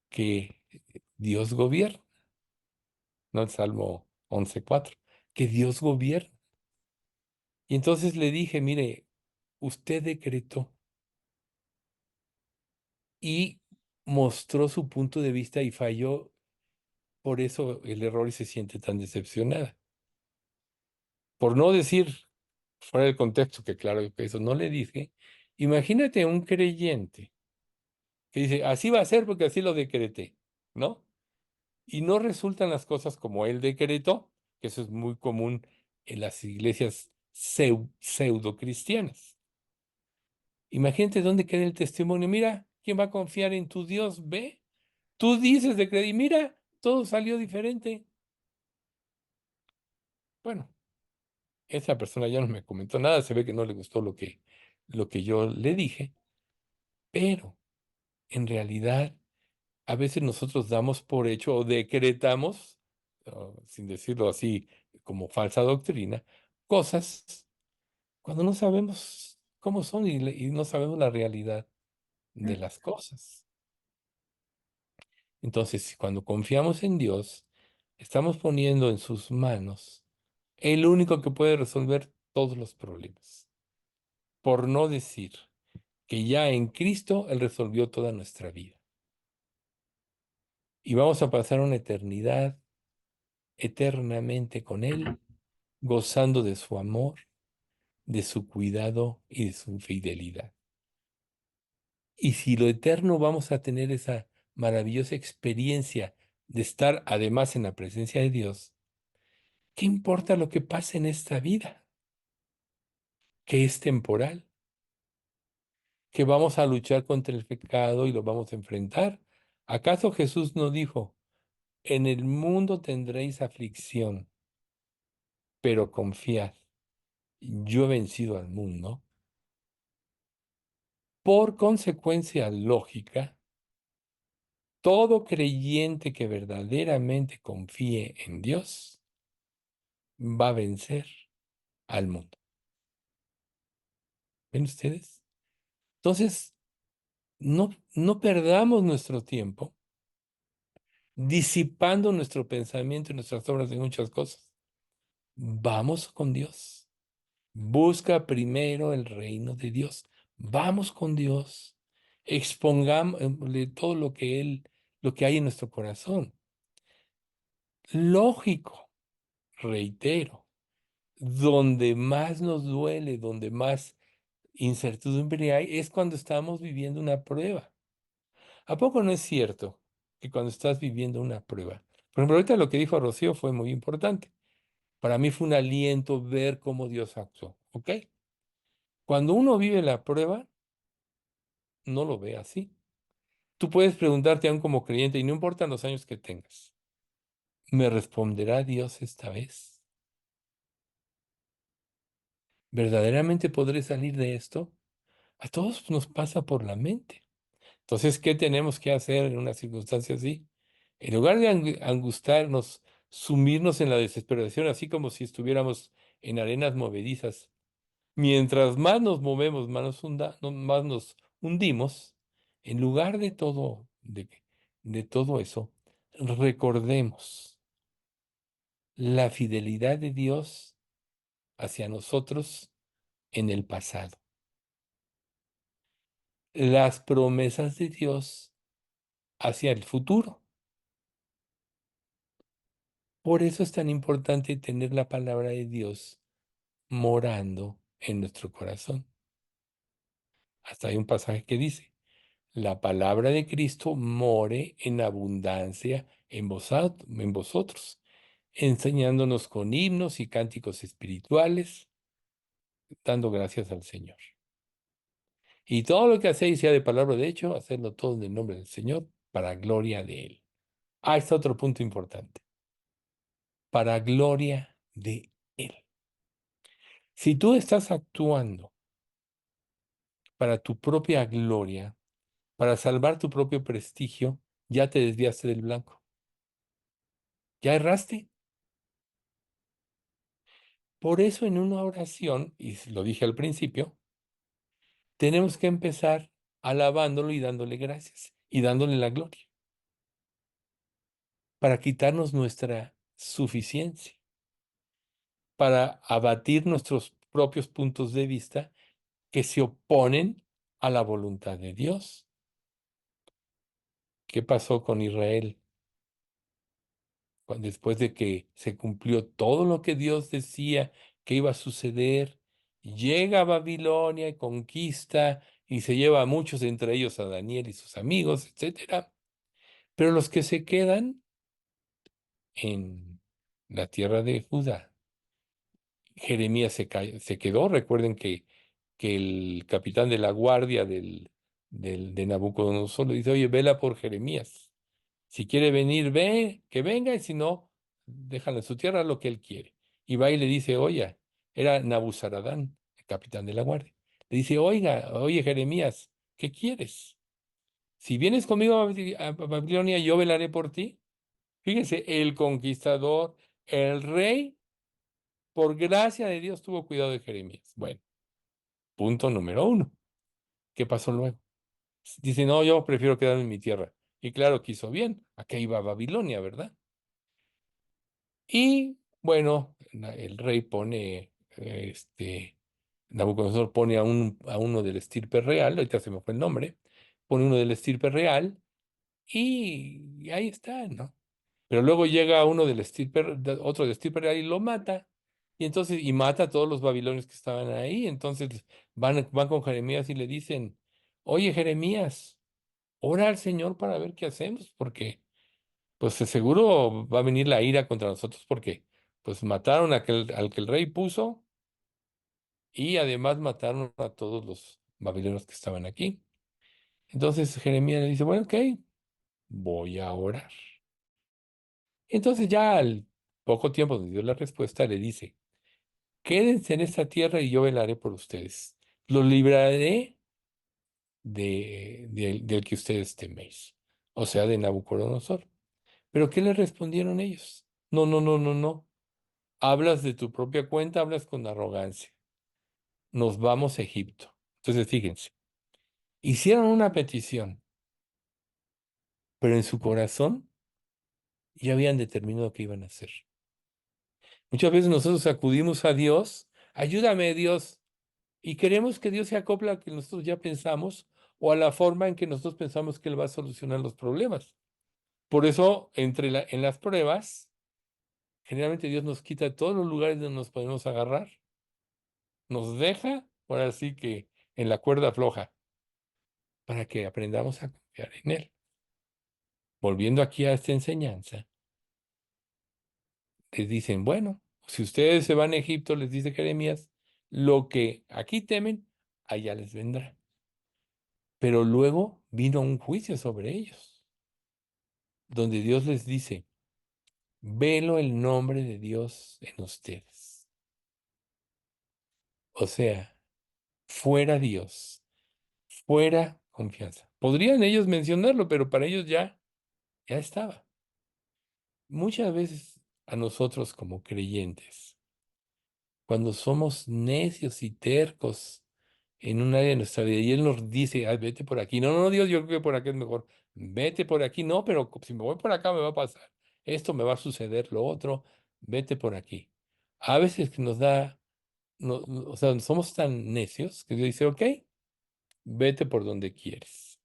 Que Dios gobierna, ¿no? El Salmo 11:4, que Dios gobierna. Y entonces le dije, mire, usted decretó y mostró su punto de vista y falló, por eso el error y se siente tan decepcionada. Por no decir fuera del contexto, que claro que eso no le dije, imagínate un creyente que dice, así va a ser porque así lo decreté, ¿no? Y no resultan las cosas como él decretó, que eso es muy común en las iglesias pseudo cristianas. Imagínate dónde queda el testimonio. Mira, ¿quién va a confiar en tu Dios? Ve, tú dices de creer y mira, todo salió diferente. Bueno, esa persona ya no me comentó nada, se ve que no le gustó lo que yo le dije, pero en realidad a veces nosotros damos por hecho o decretamos, sin decirlo así como falsa doctrina, cosas cuando no sabemos cómo son y no sabemos la realidad de las cosas. Entonces, cuando confiamos en Dios, estamos poniendo en sus manos el único que puede resolver todos los problemas. Por no decir que ya en Cristo Él resolvió toda nuestra vida. Y vamos a pasar una eternidad eternamente con Él, gozando de su amor, de su cuidado y de su fidelidad. Y si lo eterno vamos a tener esa maravillosa experiencia de estar además en la presencia de Dios, ¿qué importa lo que pase en esta vida? Que es temporal, que vamos a luchar contra el pecado y lo vamos a enfrentar. ¿Acaso Jesús no dijo, en el mundo tendréis aflicción, pero confiad, yo he vencido al mundo? Por consecuencia lógica, todo creyente que verdaderamente confíe en Dios va a vencer al mundo. ¿Ven ustedes? Entonces, no perdamos nuestro tiempo disipando nuestro pensamiento y nuestras obras en muchas cosas. Vamos con Dios. Busca primero el reino de Dios. Vamos con Dios. Expongámosle todo lo que hay en nuestro corazón. Lógico, reitero, donde más nos duele, donde más incertidumbre hay, es cuando estamos viviendo una prueba. ¿A poco no es cierto que cuando estás viviendo una prueba, por ejemplo, ahorita lo que dijo Rocío fue muy importante. Para mí fue un aliento ver cómo Dios actuó, ¿ok? Cuando uno vive la prueba, no lo ve así. Tú puedes preguntarte aún como creyente, y no importan los años que tengas, ¿me responderá Dios esta vez? ¿Verdaderamente podré salir de esto? A todos nos pasa por la mente. Entonces, ¿qué tenemos que hacer en una circunstancia así? En lugar de angustiarnos, sumirnos en la desesperación, así como si estuviéramos en arenas movedizas, mientras más nos movemos, más nos hundimos, en lugar de todo eso, recordemos la fidelidad de Dios hacia nosotros en el pasado, las promesas de Dios hacia el futuro. Por eso es tan importante tener la palabra de Dios morando en nuestro corazón. Hasta hay un pasaje que dice, la palabra de Cristo more en abundancia en vosotros, enseñándonos con himnos y cánticos espirituales, dando gracias al Señor. Y todo lo que hacéis, sea de palabra o de hecho, hacedlo todo en el nombre del Señor, para gloria de Él. Ah, está otro punto importante. Para gloria de Él. Si tú estás actuando para tu propia gloria, para salvar tu propio prestigio, ya te desviaste del blanco. Ya erraste. Por eso en una oración, y lo dije al principio, tenemos que empezar alabándolo y dándole gracias y dándole la gloria para quitarnos nuestra suficiencia, para abatir nuestros propios puntos de vista que se oponen a la voluntad de Dios. ¿Qué pasó con Israel? Después de que se cumplió todo lo que Dios decía que iba a suceder, llega a Babilonia y conquista y se lleva a muchos, entre ellos a Daniel y sus amigos, etcétera. Pero los que se quedan en la tierra de Judá, Jeremías se quedó. Recuerden que el capitán de la guardia de Nabucodonosor le dice, oye, vela por Jeremías. Si quiere venir, ve, que venga, y si no, déjalo en su tierra lo que él quiere. Y va y le dice, oye, era Nabuzaradán, el capitán de la guardia. Le dice, oiga, oye, Jeremías, ¿qué quieres? Si vienes conmigo a Babilonia, yo velaré por ti. Fíjense, el conquistador, el rey, por gracia de Dios, tuvo cuidado de Jeremías. Bueno, punto número uno. ¿Qué pasó luego? Dice, no, yo prefiero quedarme en mi tierra. Y claro que hizo bien. Acá iba a Babilonia, ¿verdad? Y bueno, el rey pone, Nabucodonosor pone a uno del estirpe real, ahorita se me fue el nombre, pone uno del estirpe real y ahí está, ¿no? Pero luego llega uno del otro del estirpe real y lo mata. Y entonces, y mata a todos los babilonios que estaban ahí. Entonces van con Jeremías y le dicen, oye, Jeremías, ora al Señor para ver qué hacemos, porque pues de seguro va a venir la ira contra nosotros porque pues mataron al que el rey puso y además mataron a todos los babilonios que estaban aquí. Entonces Jeremías le dice, bueno, ok, voy a orar. Entonces ya al poco tiempo de dio la respuesta, le dice, quédense en esta tierra y yo velaré por ustedes. Los libraré del que ustedes teméis, o sea, de Nabucodonosor. ¿Pero qué le respondieron ellos? No, no, no, no, no. Hablas de tu propia cuenta, hablas con arrogancia. Nos vamos a Egipto. Entonces, fíjense, hicieron una petición, pero en su corazón ya habían determinado qué iban a hacer. Muchas veces nosotros acudimos a Dios, ayúdame Dios, y queremos que Dios se acople a lo que nosotros ya pensamos o a la forma en que nosotros pensamos que Él va a solucionar los problemas. Por eso, en las pruebas, generalmente Dios nos quita todos los lugares donde nos podemos agarrar, nos deja, ahora sí que en la cuerda floja, para que aprendamos a confiar en Él. volviendo aquí a esta enseñanza, les dicen, bueno, si ustedes se van a Egipto, les dice Jeremías, lo que aquí temen, allá les vendrá. Pero luego vino un juicio sobre ellos, donde Dios les dice, velo el nombre de Dios en ustedes. O sea, fuera Dios, fuera confianza. Podrían ellos mencionarlo, pero para ellos ya estaba. Muchas veces a nosotros como creyentes, cuando somos necios y tercos en un área de nuestra vida y Él nos dice, "Ay, vete por aquí. No, no, Dios, yo creo que por aquí es mejor. Vete por aquí. No, pero si me voy por acá me va a pasar. Esto me va a suceder, lo otro. Vete por aquí. A veces que nos da, o sea, somos tan necios que Dios dice, ok, vete por donde quieres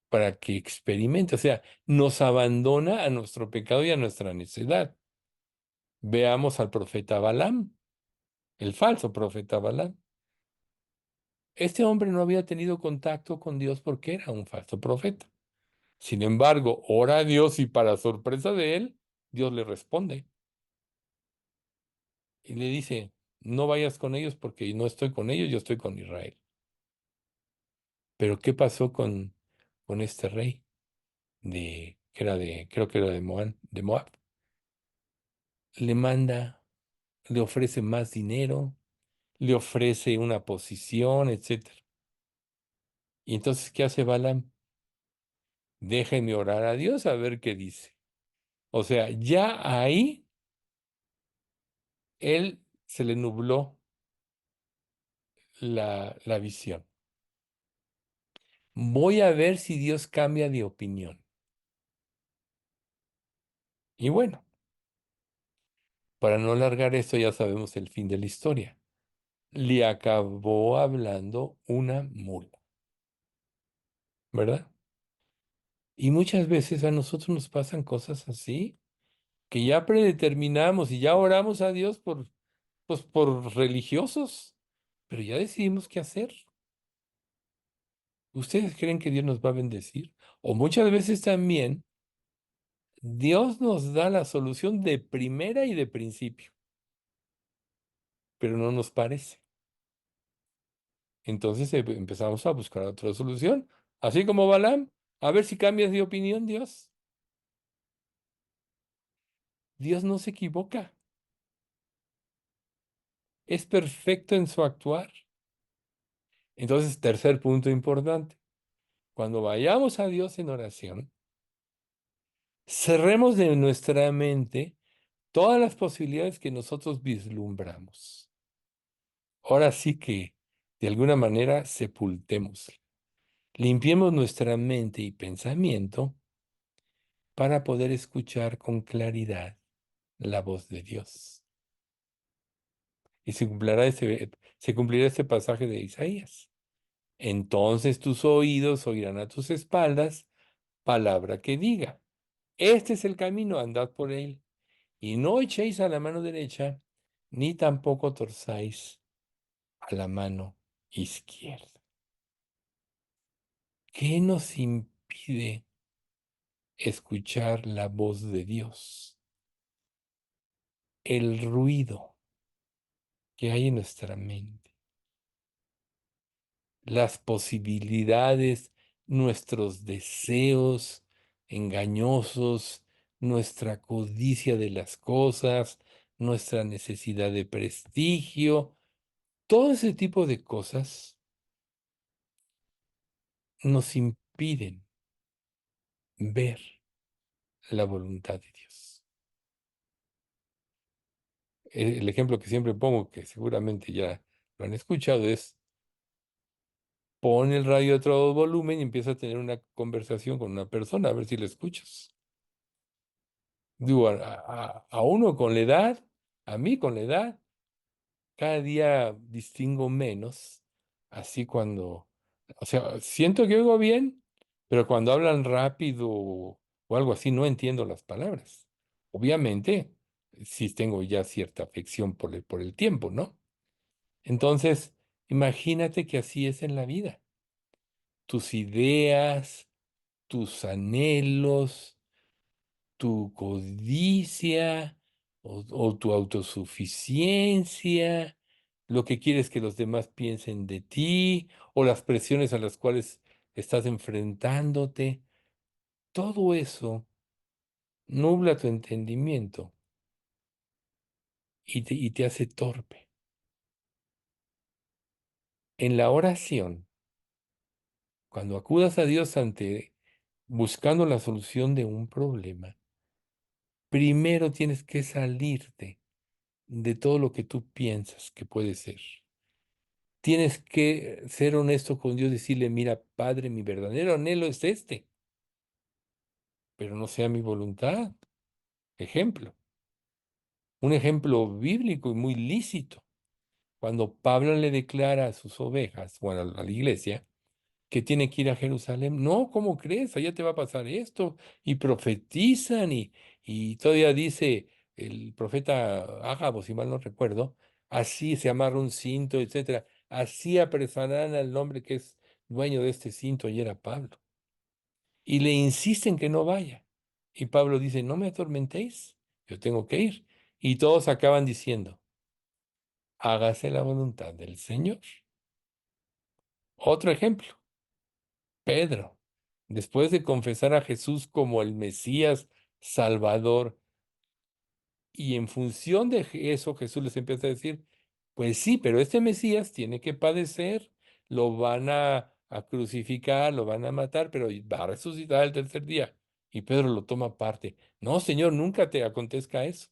para que experimente. O sea, nos abandona a nuestro pecado y a nuestra necedad. Veamos al profeta Balaam, el falso profeta Balaam. Este hombre no había tenido contacto con Dios porque era un falso profeta. Sin embargo, ora a Dios y para sorpresa de él, Dios le responde y le dice, no vayas con ellos porque no estoy con ellos, yo estoy con Israel. Pero ¿qué pasó con este rey creo que era de Moab? Le manda, le ofrece más dinero, le ofrece una posición, etcétera. Y entonces, ¿qué hace Balaam? Déjenme orar a Dios a ver qué dice. O sea, ya ahí él se le nubló la visión. Voy a ver si Dios cambia de opinión. Y bueno, para no alargar esto, ya sabemos el fin de la historia. Le acabó hablando una mula, ¿verdad? Y muchas veces a nosotros nos pasan cosas así, que ya predeterminamos y ya oramos a Dios pues, por religiosos, pero ya decidimos qué hacer. ¿Ustedes creen que Dios nos va a bendecir? O muchas veces también Dios nos da la solución de primera y de principio, pero no nos parece. Entonces empezamos a buscar otra solución, así como Balaam, a ver si cambias de opinión, Dios. Dios no se equivoca, es perfecto en su actuar. Entonces, tercer punto importante, cuando vayamos a Dios en oración, cerremos de nuestra mente todas las posibilidades que nosotros vislumbramos. Ahora sí que, de alguna manera, sepultemos. Limpiemos nuestra mente y pensamiento para poder escuchar con claridad la voz de Dios. Y se cumplirá este pasaje de Isaías. Entonces tus oídos oirán a tus espaldas palabra que diga, este es el camino, andad por él, y no echéis a la mano derecha, ni tampoco torzáis a la mano izquierda. ¿Qué nos impide escuchar la voz de Dios? El ruido que hay en nuestra mente, las posibilidades, nuestros deseos engañosos, nuestra codicia de las cosas, nuestra necesidad de prestigio, todo ese tipo de cosas nos impiden ver la voluntad de Dios. El ejemplo que siempre pongo, que seguramente ya lo han escuchado, es pon el radio a todo volumen y empieza a tener una conversación con una persona, a ver si le escuchas. Digo, a uno con la edad, a mí con la edad, cada día distingo menos, así cuando, o sea, siento que oigo bien, pero cuando hablan rápido o algo así, no entiendo las palabras. Obviamente, sí tengo ya cierta afección por el tiempo, ¿no? Entonces, imagínate que así es en la vida. Tus ideas, tus anhelos, tu codicia o tu autosuficiencia, lo que quieres que los demás piensen de ti o las presiones a las cuales estás enfrentándote. Todo eso nubla tu entendimiento y te hace torpe. En la oración, cuando acudas a Dios buscando la solución de un problema, primero tienes que salirte de todo lo que tú piensas que puede ser. Tienes que ser honesto con Dios, decirle, mira, Padre, mi verdadero anhelo es este, pero no sea mi voluntad. Ejemplo, un ejemplo bíblico y muy lícito. Cuando Pablo le declara a sus ovejas, bueno, a la iglesia, que tiene que ir a Jerusalén. No, ¿cómo crees? Allá te va a pasar esto. Y profetizan y todavía dice el profeta Ágabo, si mal no recuerdo, así se amarra un cinto, etcétera. Así apresarán al hombre que es dueño de este cinto y era Pablo. Y le insisten que no vaya. Y Pablo dice, no me atormentéis, yo tengo que ir. Y todos acaban diciendo, hágase la voluntad del Señor. Otro ejemplo. Pedro, después de confesar a Jesús como el Mesías Salvador, y en función de eso Jesús les empieza a decir, pues sí, pero este Mesías tiene que padecer, lo van a crucificar, lo van a matar, pero va a resucitar el tercer día. Y Pedro lo toma aparte. No, Señor, nunca te acontezca eso.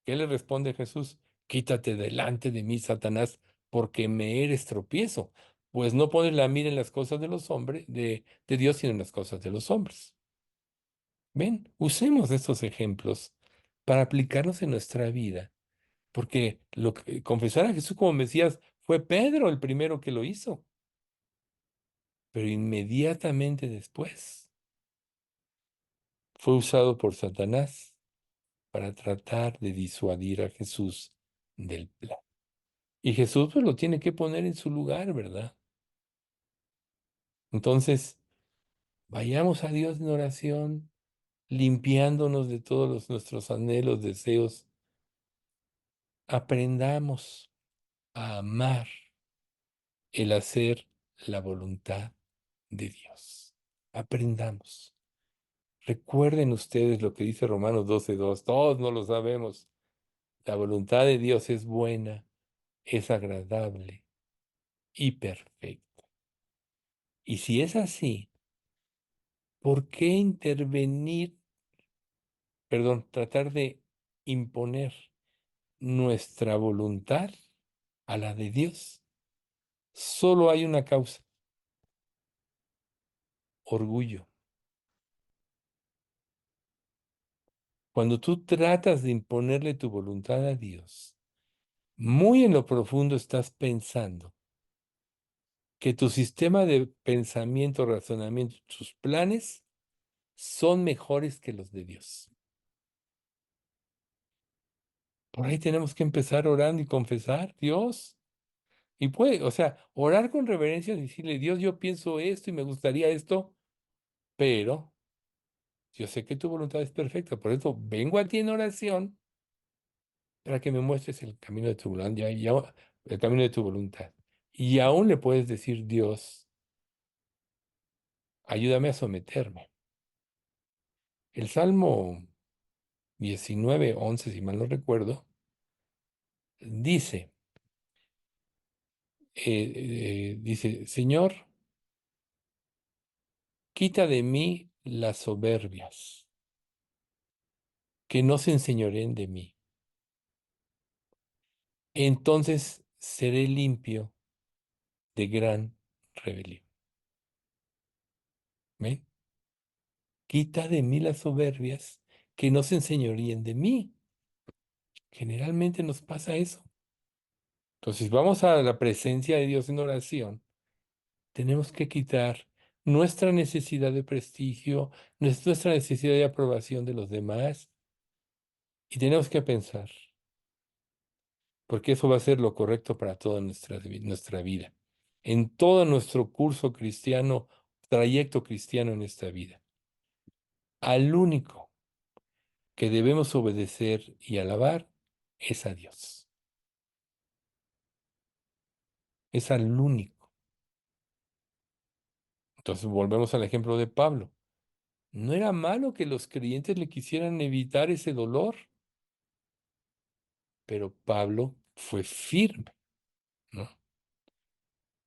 ¿Qué le responde Jesús? Quítate delante de mí, Satanás, porque me eres tropiezo, pues no pones la mira en las cosas de los hombres, de Dios, sino en las cosas de los hombres. Ven, usemos estos ejemplos para aplicarlos en nuestra vida, porque confesar a Jesús como Mesías fue Pedro el primero que lo hizo, pero inmediatamente después fue usado por Satanás para tratar de disuadir a Jesús del plan. Y Jesús pues lo tiene que poner en su lugar, ¿verdad? Entonces, vayamos a Dios en oración, limpiándonos de todos nuestros anhelos, deseos. Aprendamos a amar el hacer la voluntad de Dios. Aprendamos. Recuerden ustedes lo que dice Romanos 12:2. Todos no lo sabemos. La voluntad de Dios es buena, es agradable y perfecta. Y si es así, ¿por qué tratar de imponer nuestra voluntad a la de Dios? Solo hay una causa: orgullo. Cuando tú tratas de imponerle tu voluntad a Dios, muy en lo profundo estás pensando que tu sistema de pensamiento, razonamiento, tus planes son mejores que los de Dios. Por ahí tenemos que empezar orando y confesar, Dios. Y puede, o sea, orar con reverencia y decirle, Dios, yo pienso esto y me gustaría esto, pero yo sé que tu voluntad es perfecta, por eso vengo a ti en oración para que me muestres el camino de tu voluntad, el camino de tu voluntad. Y aún le puedes decir, Dios, ayúdame a someterme. El Salmo 19:11, si mal no recuerdo, dice, dice, Señor, quita de mí las soberbias, que no se enseñoreen de mí. Entonces seré limpio de gran rebelión. ¿Ven? Quita de mí las soberbias, que no se enseñoríen de mí. Generalmente nos pasa eso. Entonces, vamos a la presencia de Dios en oración. Tenemos que quitar nuestra necesidad de prestigio, nuestra necesidad de aprobación de los demás, y tenemos que pensar, porque eso va a ser lo correcto para toda nuestra vida, en todo nuestro curso cristiano, trayecto cristiano en esta vida. al único que debemos obedecer y alabar es a Dios. Es al único. Entonces volvemos al ejemplo de Pablo. No era malo que los creyentes le quisieran evitar ese dolor, pero Pablo fue firme, ¿no?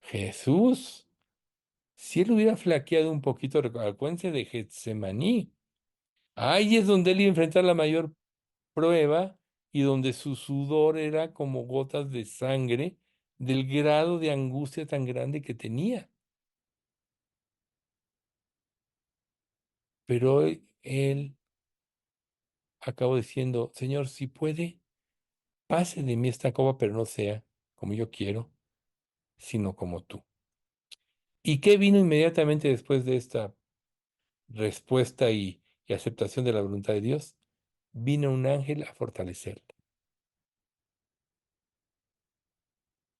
Jesús, si él hubiera flaqueado un poquito, acuérdense de Getsemaní. Ahí es donde él iba a enfrentar la mayor prueba y donde su sudor era como gotas de sangre del grado de angustia tan grande que tenía. Pero él acabó diciendo, Señor, si puede, pase de mí esta copa, pero no sea como yo quiero, sino como tú. ¿Y qué vino inmediatamente después de esta respuesta y aceptación de la voluntad de Dios? Vino un ángel a fortalecerle.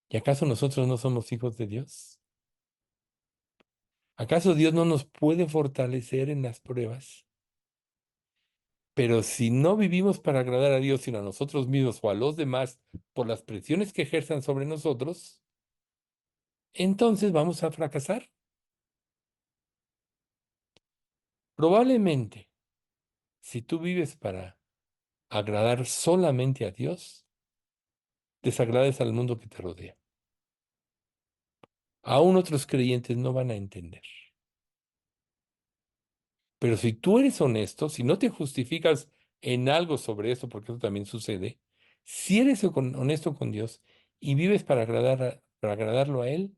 ¿Y acaso nosotros no somos hijos de Dios? ¿Acaso Dios no nos puede fortalecer en las pruebas? Pero si no vivimos para agradar a Dios, sino a nosotros mismos o a los demás por las presiones que ejerzan sobre nosotros, entonces vamos a fracasar. Probablemente, si tú vives para agradar solamente a Dios, desagrades al mundo que te rodea. Aún otros creyentes no van a entender. Pero si tú eres honesto, si no te justificas en algo sobre eso, porque eso también sucede, si eres honesto con Dios y vives para agradarlo a Él,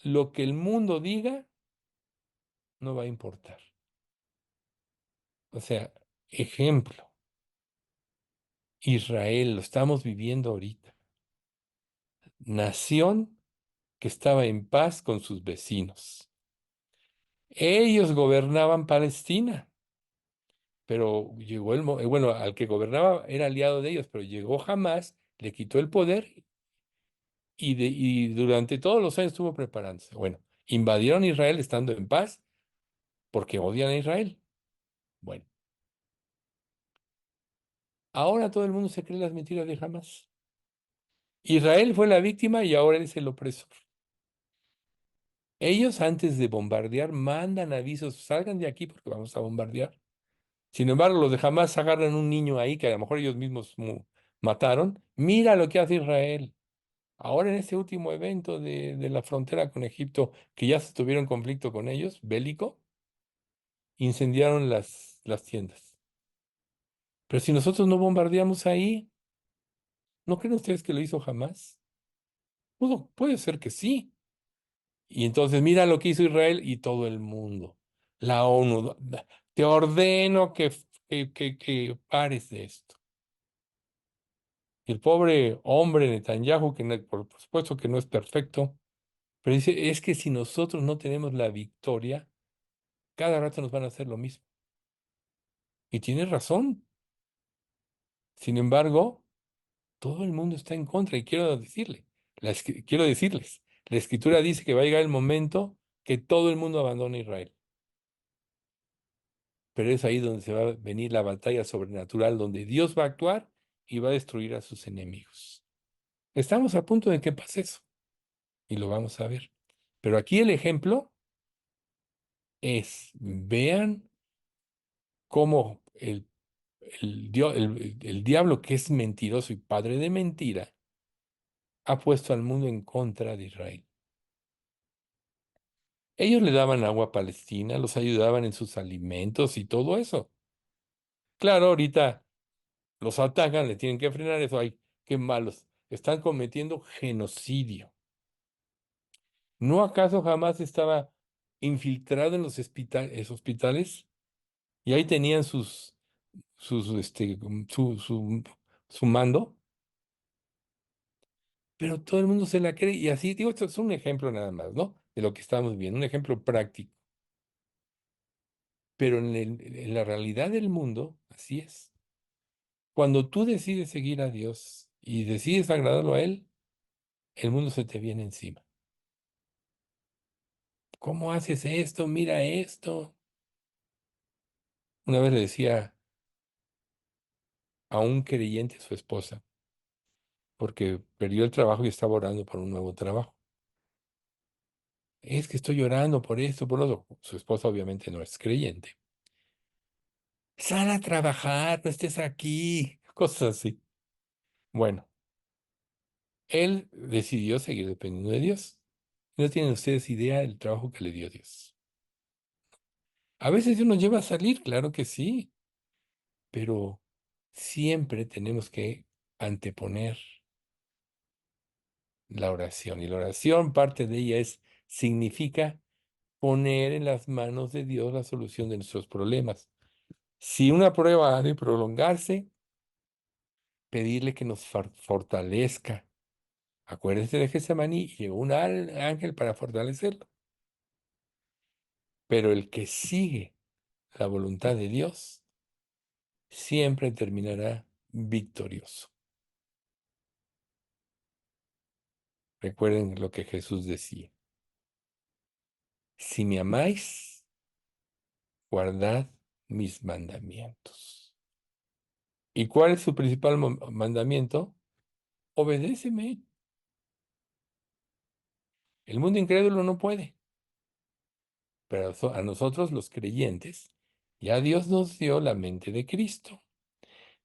lo que el mundo diga no va a importar. O sea, ejemplo, Israel, lo estamos viviendo ahorita. Nación que estaba en paz con sus vecinos. Ellos gobernaban Palestina, pero llegó bueno, al que gobernaba era aliado de ellos, pero llegó Hamás, le quitó el poder y durante todos los años estuvo preparándose. Bueno, invadieron Israel estando en paz porque odian a Israel. Bueno, ahora todo el mundo se cree las mentiras de Hamás. Israel fue la víctima y ahora él es el opresor. Ellos antes de bombardear mandan avisos, salgan de aquí porque vamos a bombardear. Sin embargo, los de Hamás agarran un niño ahí que a lo mejor ellos mismos mataron. Mira lo que hace Israel. Ahora en este último evento de la frontera con Egipto, que ya se tuvieron conflicto con ellos, bélico, incendiaron las tiendas. Pero si nosotros no bombardeamos ahí, ¿no creen ustedes que lo hizo Hamás? Puede ser que sí. Y entonces mira lo que hizo Israel y todo el mundo. La ONU, te ordeno que pares de esto. Y el pobre hombre Netanyahu, que por supuesto que no es perfecto, pero dice, es que si nosotros no tenemos la victoria, cada rato nos van a hacer lo mismo. Y tiene razón. Sin embargo, todo el mundo está en contra y quiero decirles, la escritura dice que va a llegar el momento que todo el mundo abandone Israel. Pero es ahí donde se va a venir la batalla sobrenatural, donde Dios va a actuar y va a destruir a sus enemigos. Estamos a punto de que pase eso y lo vamos a ver. Pero aquí el ejemplo es, vean cómo el diablo, que es mentiroso y padre de mentira, ha puesto al mundo en contra de Israel. Ellos le daban agua a Palestina, los ayudaban en sus alimentos y todo eso. Claro, ahorita los atacan, le tienen que frenar eso. Ay, qué malos. Están cometiendo genocidio. ¿No acaso jamás estaba infiltrado en los hospitales? Y ahí tenían su mando. Pero todo el mundo se la cree. Y así, digo, esto es un ejemplo nada más, ¿no? De lo que estamos viendo, un ejemplo práctico. Pero en la realidad del mundo, así es. Cuando tú decides seguir a Dios y decides agradarlo a Él, el mundo se te viene encima. ¿Cómo haces esto? Mira esto. Una vez le decía a un creyente su esposa, porque perdió el trabajo y estaba orando por un nuevo trabajo. Es que estoy llorando por esto, por lo otro. Su esposa obviamente no es creyente. Sal a trabajar, no estés aquí. Cosas así. Bueno, él decidió seguir dependiendo de Dios. No tienen ustedes idea del trabajo que le dio Dios. A veces Dios nos lleva a salir, claro que sí, pero siempre tenemos que anteponer la oración. Y la oración, parte de ella significa poner en las manos de Dios la solución de nuestros problemas. Si una prueba ha de prolongarse, pedirle que nos fortalezca. Acuérdense de Getsemaní, y llegó un ángel para fortalecerlo. Pero el que sigue la voluntad de Dios siempre terminará victorioso. Recuerden lo que Jesús decía. Si me amáis, guardad mis mandamientos. ¿Y cuál es su principal mandamiento? Obedéceme. El mundo incrédulo no puede, pero a nosotros los creyentes, ya Dios nos dio la mente de Cristo.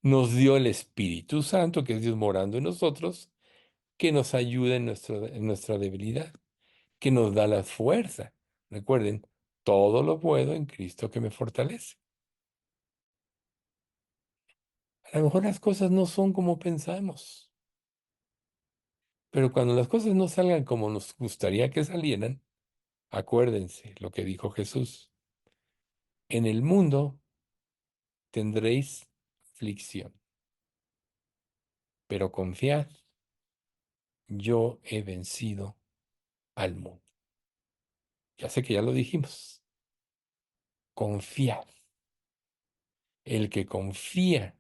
Nos dio el Espíritu Santo, que es Dios morando en nosotros, que nos ayuda en nuestra debilidad, que nos da la fuerza. Recuerden, todo lo puedo en Cristo que me fortalece. A lo mejor las cosas no son como pensamos, pero cuando las cosas no salgan como nos gustaría que salieran, acuérdense lo que dijo Jesús. En el mundo tendréis aflicción, pero confiad, yo he vencido al mundo. Ya sé que ya lo dijimos. Confiad. El que confía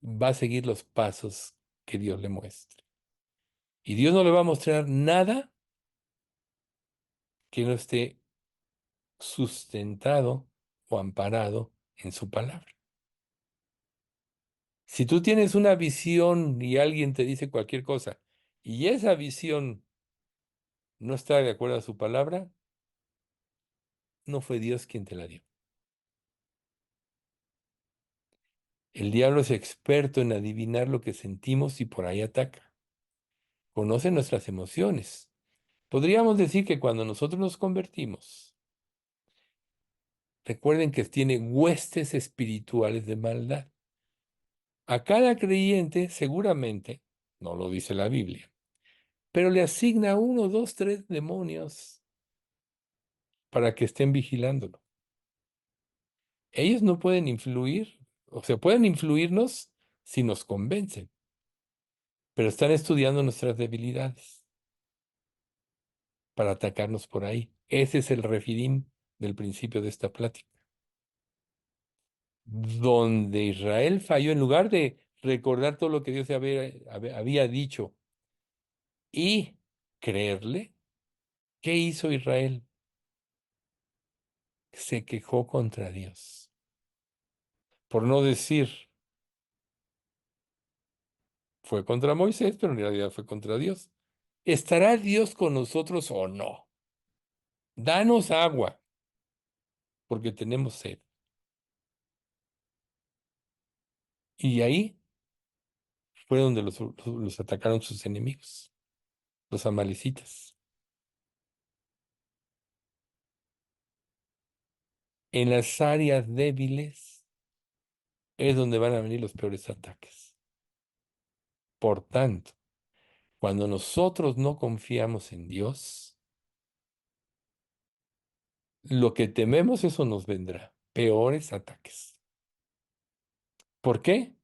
va a seguir los pasos que Dios le muestre. Y Dios no le va a mostrar nada que no esté sustentado o amparado en su palabra. Si tú tienes una visión y alguien te dice cualquier cosa y esa visión no está de acuerdo a su palabra, no fue Dios quien te la dio. El diablo es experto en adivinar lo que sentimos y por ahí ataca. Conoce nuestras emociones. Podríamos decir que cuando nosotros nos convertimos, recuerden que tiene huestes espirituales de maldad. A cada creyente, seguramente, no lo dice la Biblia, pero le asigna uno, dos, tres demonios para que estén vigilándolo. Ellos no pueden influir, o sea, pueden influirnos si nos convencen, pero están estudiando nuestras debilidades para atacarnos por ahí. Ese es el refidim del principio de esta plática. Donde Israel falló, en lugar de recordar todo lo que Dios había dicho y creerle, ¿qué hizo Israel? Se quejó contra Dios. Por no decir, fue contra Moisés, pero en realidad fue contra Dios. ¿Estará Dios con nosotros o no? Danos agua, porque tenemos sed. Y ahí fue donde los atacaron sus enemigos, los amalecitas. En las áreas débiles es donde van a venir los peores ataques. Por tanto, cuando nosotros no confiamos en Dios, lo que tememos, eso nos vendrá. Peores ataques. ¿Por qué?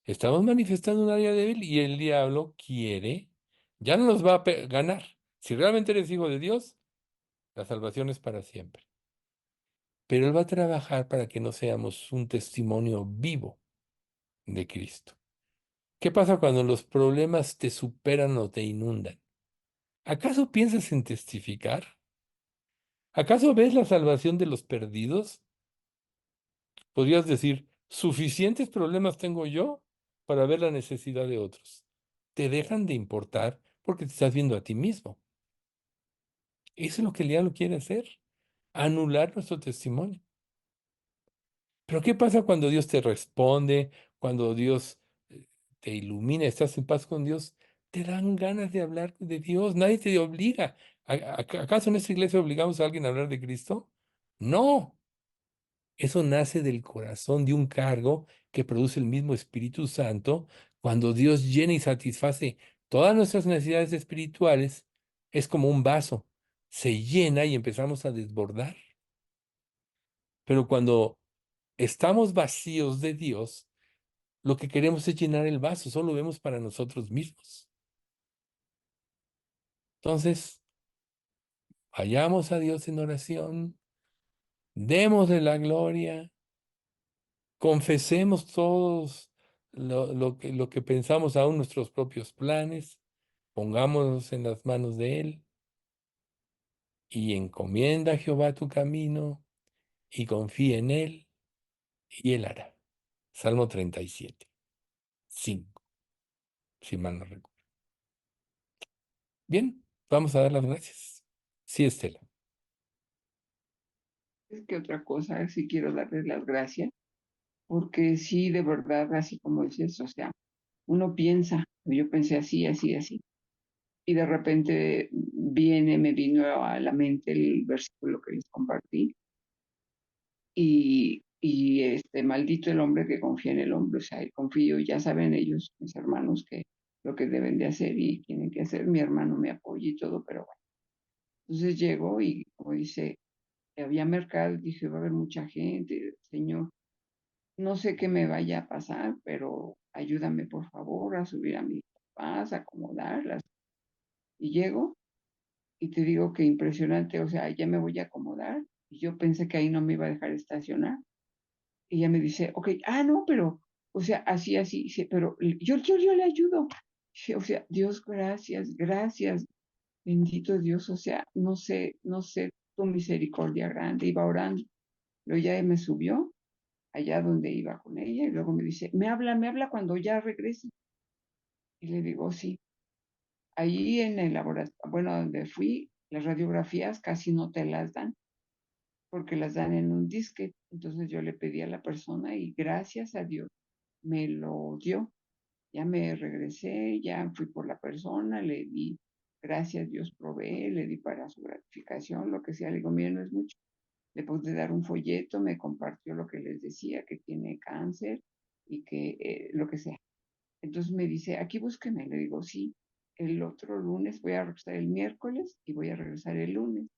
Estamos manifestando un área débil y el diablo quiere, ya no nos va a ganar. Si realmente eres hijo de Dios, la salvación es para siempre. Pero Él va a trabajar para que no seamos un testimonio vivo de Cristo. ¿Qué pasa cuando los problemas te superan o te inundan? ¿Acaso piensas en testificar? ¿Acaso ves la salvación de los perdidos? Podrías decir, suficientes problemas tengo yo para ver la necesidad de otros. Te dejan de importar porque te estás viendo a ti mismo. Eso es lo que el diablo quiere hacer, anular nuestro testimonio. Pero ¿qué pasa cuando Dios te responde, cuando Dios te ilumina, estás en paz con Dios? Te dan ganas de hablar de Dios, nadie te obliga. ¿Acaso en esta iglesia obligamos a alguien a hablar de Cristo? No, eso nace del corazón de un cargo que produce el mismo Espíritu Santo. Cuando Dios llena y satisface todas nuestras necesidades espirituales, es como un vaso, se llena y empezamos a desbordar. Pero cuando estamos vacíos de Dios, lo que queremos es llenar el vaso, solo vemos para nosotros mismos. Entonces, vayamos a Dios en oración, démosle la gloria, confesemos todos lo que pensamos, aún nuestros propios planes, pongámonos en las manos de Él y encomienda a Jehová tu camino y confía en Él y Él hará. Salmo 37, 5, si mal no recuerdo. Bien, vamos a dar las gracias. Sí, Estela. Es que otra cosa, sí quiero darles las gracias, porque sí, de verdad, así como dices, o sea, uno piensa, yo pensé así, así, así, y de repente me vino a la mente el versículo que les compartí, y maldito el hombre que confía en el hombre, o sea, y confío, ya saben ellos, mis hermanos, que lo que deben de hacer y tienen que hacer, mi hermano me apoya y todo, pero bueno, entonces llego y como dice, había mercado, dije, va a haber mucha gente, Señor, no sé qué me vaya a pasar, pero ayúdame por favor a subir a mis papás, a acomodarlas. Y llego y te digo que impresionante, o sea, ya me voy a acomodar. Y yo pensé que ahí no me iba a dejar estacionar. Y ella me dice, ok, no, pero, o sea, así, así, sí, pero yo le ayudo. Dije, o sea, Dios, gracias, gracias, bendito Dios, o sea, no sé tu misericordia grande, iba orando. Luego ya me subió allá donde iba con ella y luego me dice, me habla cuando ya regrese. Y le digo, sí. Ahí en el laboratorio, bueno, donde fui, las radiografías casi no te las dan, porque las dan en un disque. Entonces yo le pedí a la persona y gracias a Dios me lo dio. Ya me regresé, ya fui por la persona, le di, gracias Dios provee, le di para su gratificación, lo que sea. Le digo, mire, no es mucho. Le pude dar un folleto, me compartió lo que les decía, que tiene cáncer y que lo que sea. Entonces me dice, aquí búsqueme. Le digo, sí, el otro lunes voy a regresar el miércoles y voy a regresar el lunes.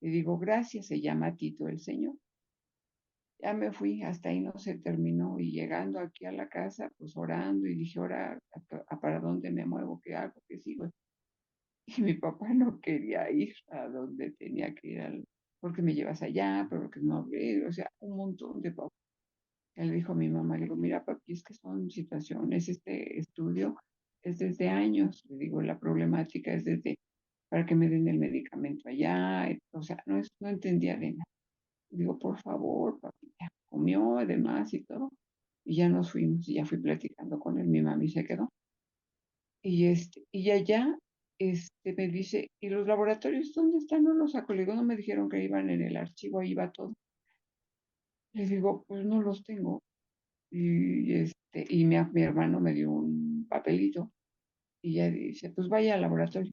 Le digo, gracias, se llama Tito el señor. Ya me fui, hasta ahí no se terminó y llegando aquí a la casa, pues orando y dije, ahora, ¿para dónde me muevo? ¿Qué hago? ¿Qué sigo? Y mi papá no quería ir a donde tenía que ir, porque me llevas allá, pero que no, o sea, un montón de papás. Él dijo a mi mamá, le digo, mira, papi, es que son situaciones, este estudio es desde años, le digo, la problemática es desde, para que me den el medicamento allá, o sea, no entendía de nada. Digo, por favor, papi, ya comió además y todo, y ya nos fuimos, y ya fui platicando con él, mi mami se quedó. Y allá, me dice, ¿y los laboratorios dónde están? No los saco. Le digo, no me dijeron que iban en el archivo, ahí va todo. Le digo, pues no los tengo. Y mi hermano me dio un papelito y ya dice, pues vaya al laboratorio.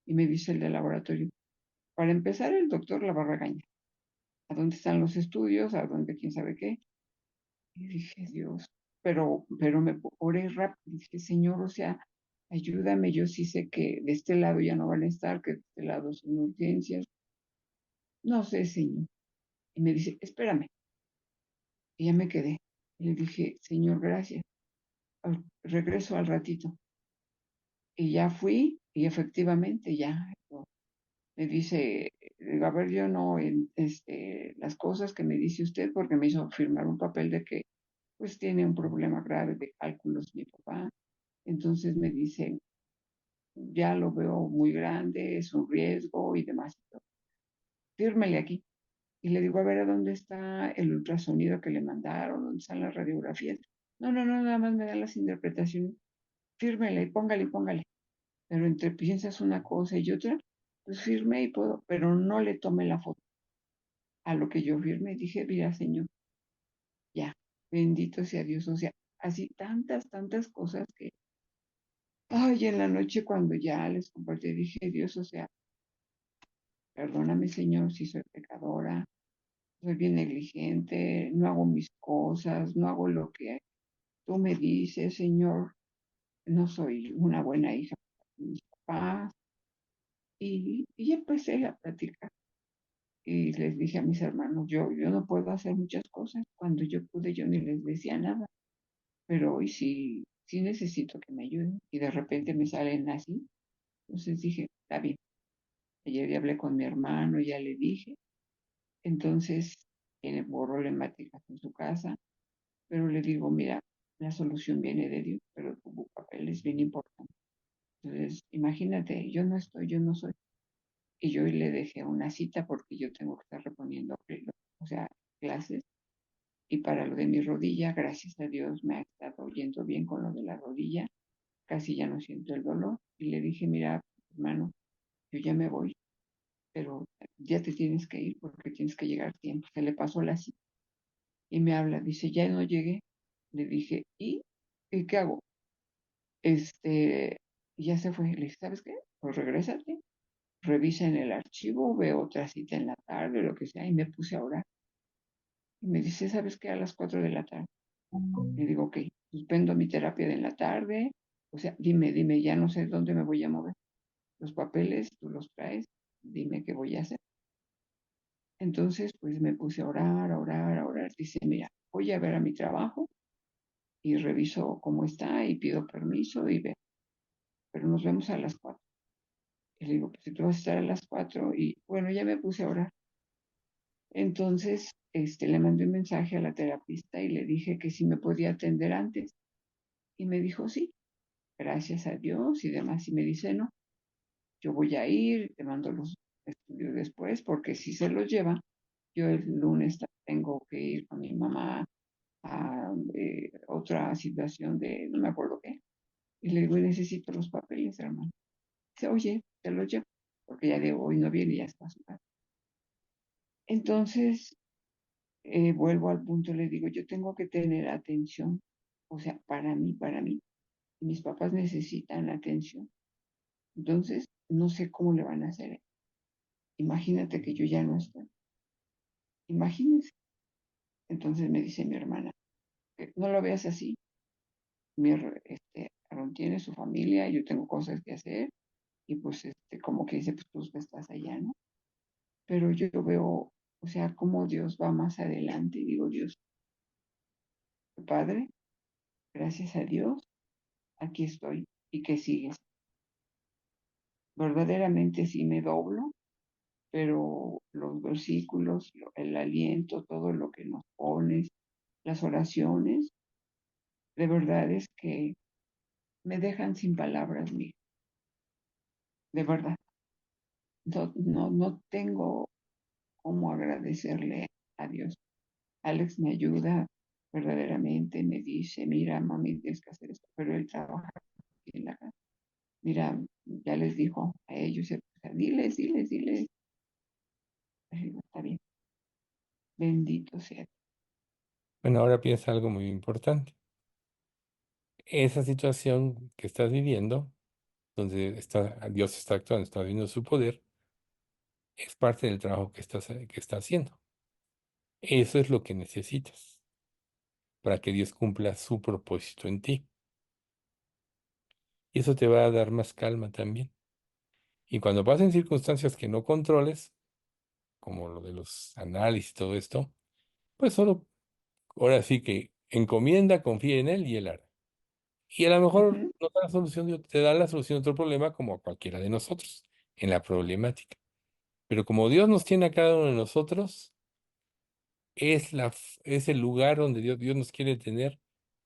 Y me dice el del laboratorio, para empezar, el doctor la va a regañar. ¿A dónde están los estudios? ¿A dónde quién sabe qué? Y dije, Dios, pero me oré rápido. Dije, Señor, o sea, ayúdame. Yo sí sé que de este lado ya no van a estar, que de este lado son urgencias. No sé, Señor. Y me dice, espérame. Y ya me quedé. Y le dije, Señor, gracias. Regreso al ratito. Y ya fui y efectivamente ya me dice, a ver, yo no, las cosas que me dice usted, porque me hizo firmar un papel de que pues tiene un problema grave de cálculos mi papá. Entonces me dice, ya lo veo muy grande, es un riesgo y demás. Fírmele aquí. Y le digo, a ver, ¿a dónde está el ultrasonido que le mandaron? ¿Dónde están las radiografías? No, no, no, nada más me dan las interpretaciones. Fírmele y póngale y póngale. Pero entre piensas una cosa y otra, pues firmé y puedo, pero no le tomé la foto. A lo que yo firmé, dije, mira, señor, ya, bendito sea Dios. O sea, así tantas, tantas cosas que, ay, en la noche cuando ya les compartí, dije, Dios, o sea, perdóname, Señor, si soy pecadora, soy bien negligente, no hago mis cosas, no hago lo que tú me dices, Señor, no soy una buena hija para mis papás. Y empecé a platicar. Y les dije a mis hermanos, yo no puedo hacer muchas cosas. Cuando yo pude, yo ni les decía nada. Pero hoy sí, sí necesito que me ayuden. Y de repente me salen así. Entonces dije, está bien. Ayer ya hablé con mi hermano, ya le dije. Entonces tiene problemáticas en su casa. Pero le digo, mira, la solución viene de Dios, pero tu papel es bien importante. Entonces, imagínate, yo no estoy, yo no soy. Y yo le dejé una cita porque yo tengo que estar reponiendo, o sea, clases. Y para lo de mi rodilla, gracias a Dios, me ha estado yendo bien con lo de la rodilla. Casi ya no siento el dolor. Y le dije, mira, hermano, yo ya me voy, pero ya te tienes que ir porque tienes que llegar a tiempo. Se le pasó la cita y me habla, dice, ya no llegué. Le dije, ¿y qué hago? Y ya se fue. Le dije, ¿sabes qué? Pues regrésate, revisa en el archivo, veo otra cita en la tarde, lo que sea, y me puse a orar. Y me dice, ¿sabes qué? A las 4 de la tarde. Le digo, ok, suspendo mi terapia de en la tarde. O sea, dime, ya no sé dónde me voy a mover. Los papeles, tú los traes, dime qué voy a hacer. Entonces, pues me puse a orar, a orar, a orar. Dice, mira, voy a ver a mi trabajo y reviso cómo está y pido permiso y ve, pero nos vemos a las 4. Y le digo, pues si tú vas a estar a las 4 y bueno, ya me puse a orar. Entonces, le mandé un mensaje a la terapista y le dije que si me podía atender antes. Y me dijo, sí, gracias a Dios y demás. Y me dice, no, yo voy a ir, te mando los estudios después, porque si se los lleva, yo el lunes tengo que ir con mi mamá a otra situación de, no me acuerdo qué. Y le digo, necesito los papeles, hermano. Dice, oye, te los llevo, porque ya de hoy no viene, ya está a su casa. Entonces, vuelvo al punto, le digo, yo tengo que tener atención, o sea, para mí, mis papás necesitan atención. Entonces, no sé cómo le van a hacer. Imagínate que yo ya no estoy. Imagínense. Entonces me dice mi hermana, no lo veas así. Aaron tiene su familia, yo tengo cosas que hacer y pues como que dice, pues tú estás allá, ¿no? Pero yo veo, o sea, cómo Dios va más adelante y digo, Dios, Padre, gracias a Dios, aquí estoy y que sigues. Verdaderamente sí me doblo, pero los versículos, el aliento, todo lo que nos pones, las oraciones, de verdad es que me dejan sin palabras, mi, de verdad. No, no, no tengo cómo agradecerle a Dios. Alex me ayuda verdaderamente, me dice, mira, mami, tienes que hacer esto, pero él trabaja aquí en la casa. Mira, ya les dijo a ellos, o sea, diles. Les digo, está bien, bendito sea. Bueno, ahora piensa algo muy importante. Esa situación que estás viviendo, donde Dios está actuando, está viendo su poder, es parte del trabajo que está haciendo. Eso es lo que necesitas para que Dios cumpla su propósito en ti. Y eso te va a dar más calma también. Y cuando pasen circunstancias que no controles, como lo de los análisis y todo esto, pues solo, ahora sí que encomienda, confía en Él y Él hará. Y a lo mejor Ujú. no te da la solución te da la solución a otro problema como a cualquiera de nosotros en la problemática. Pero como Dios nos tiene a cada uno de nosotros, es el lugar donde Dios nos quiere tener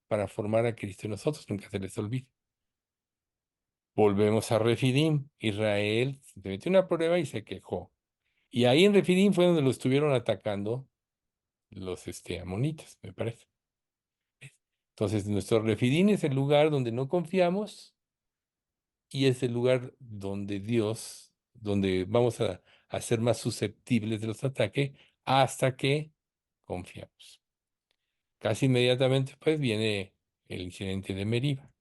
para formar a Cristo en nosotros, nunca se les olvide. Volvemos a Refidim. Israel se metió una prueba y se quejó. Y ahí en Refidim fue donde lo estuvieron atacando los amonitas, me parece. Entonces, nuestro Refidim es el lugar donde no confiamos y es el lugar donde Dios, donde vamos a ser más susceptibles de los ataques hasta que confiamos. Casi inmediatamente, pues, viene el incidente de Meriba,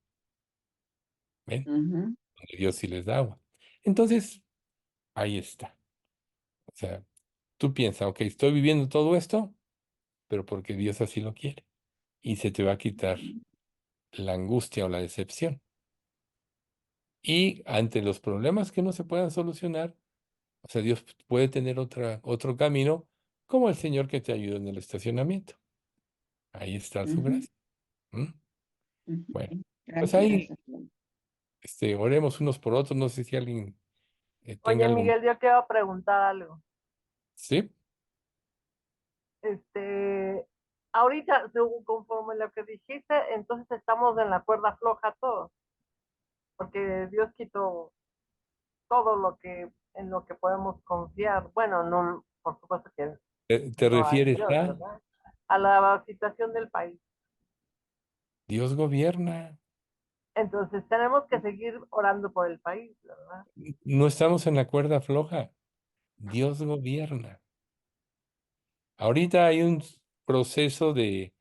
¿ven? Ujú, Donde Dios sí les da agua. Entonces, ahí está. O sea, tú piensas, ok, estoy viviendo todo esto, pero porque Dios así lo quiere. Y se te va a quitar ujú, la angustia o la decepción. Y ante los problemas que no se puedan solucionar, o sea, Dios puede tener otro camino, como el Señor que te ayudó en el estacionamiento. Ahí está su ujú, gracia. ¿Mm? Bueno, ujú. pues ahí, Gracias. oremos unos por otros. No sé si alguien tenga Oye, algo más. Miguel, yo te iba a preguntar algo. ¿Sí? Ahorita, conforme lo que dijiste, entonces estamos en la cuerda floja todos, porque Dios quitó todo lo que en lo que podemos confiar. Bueno, no, por supuesto que ¿Te no hay refieres Dios, a ¿verdad? A la situación del país. Dios gobierna? Entonces tenemos que seguir orando por el país, ¿verdad? No estamos en la cuerda floja. Dios gobierna. Ahorita hay un proceso de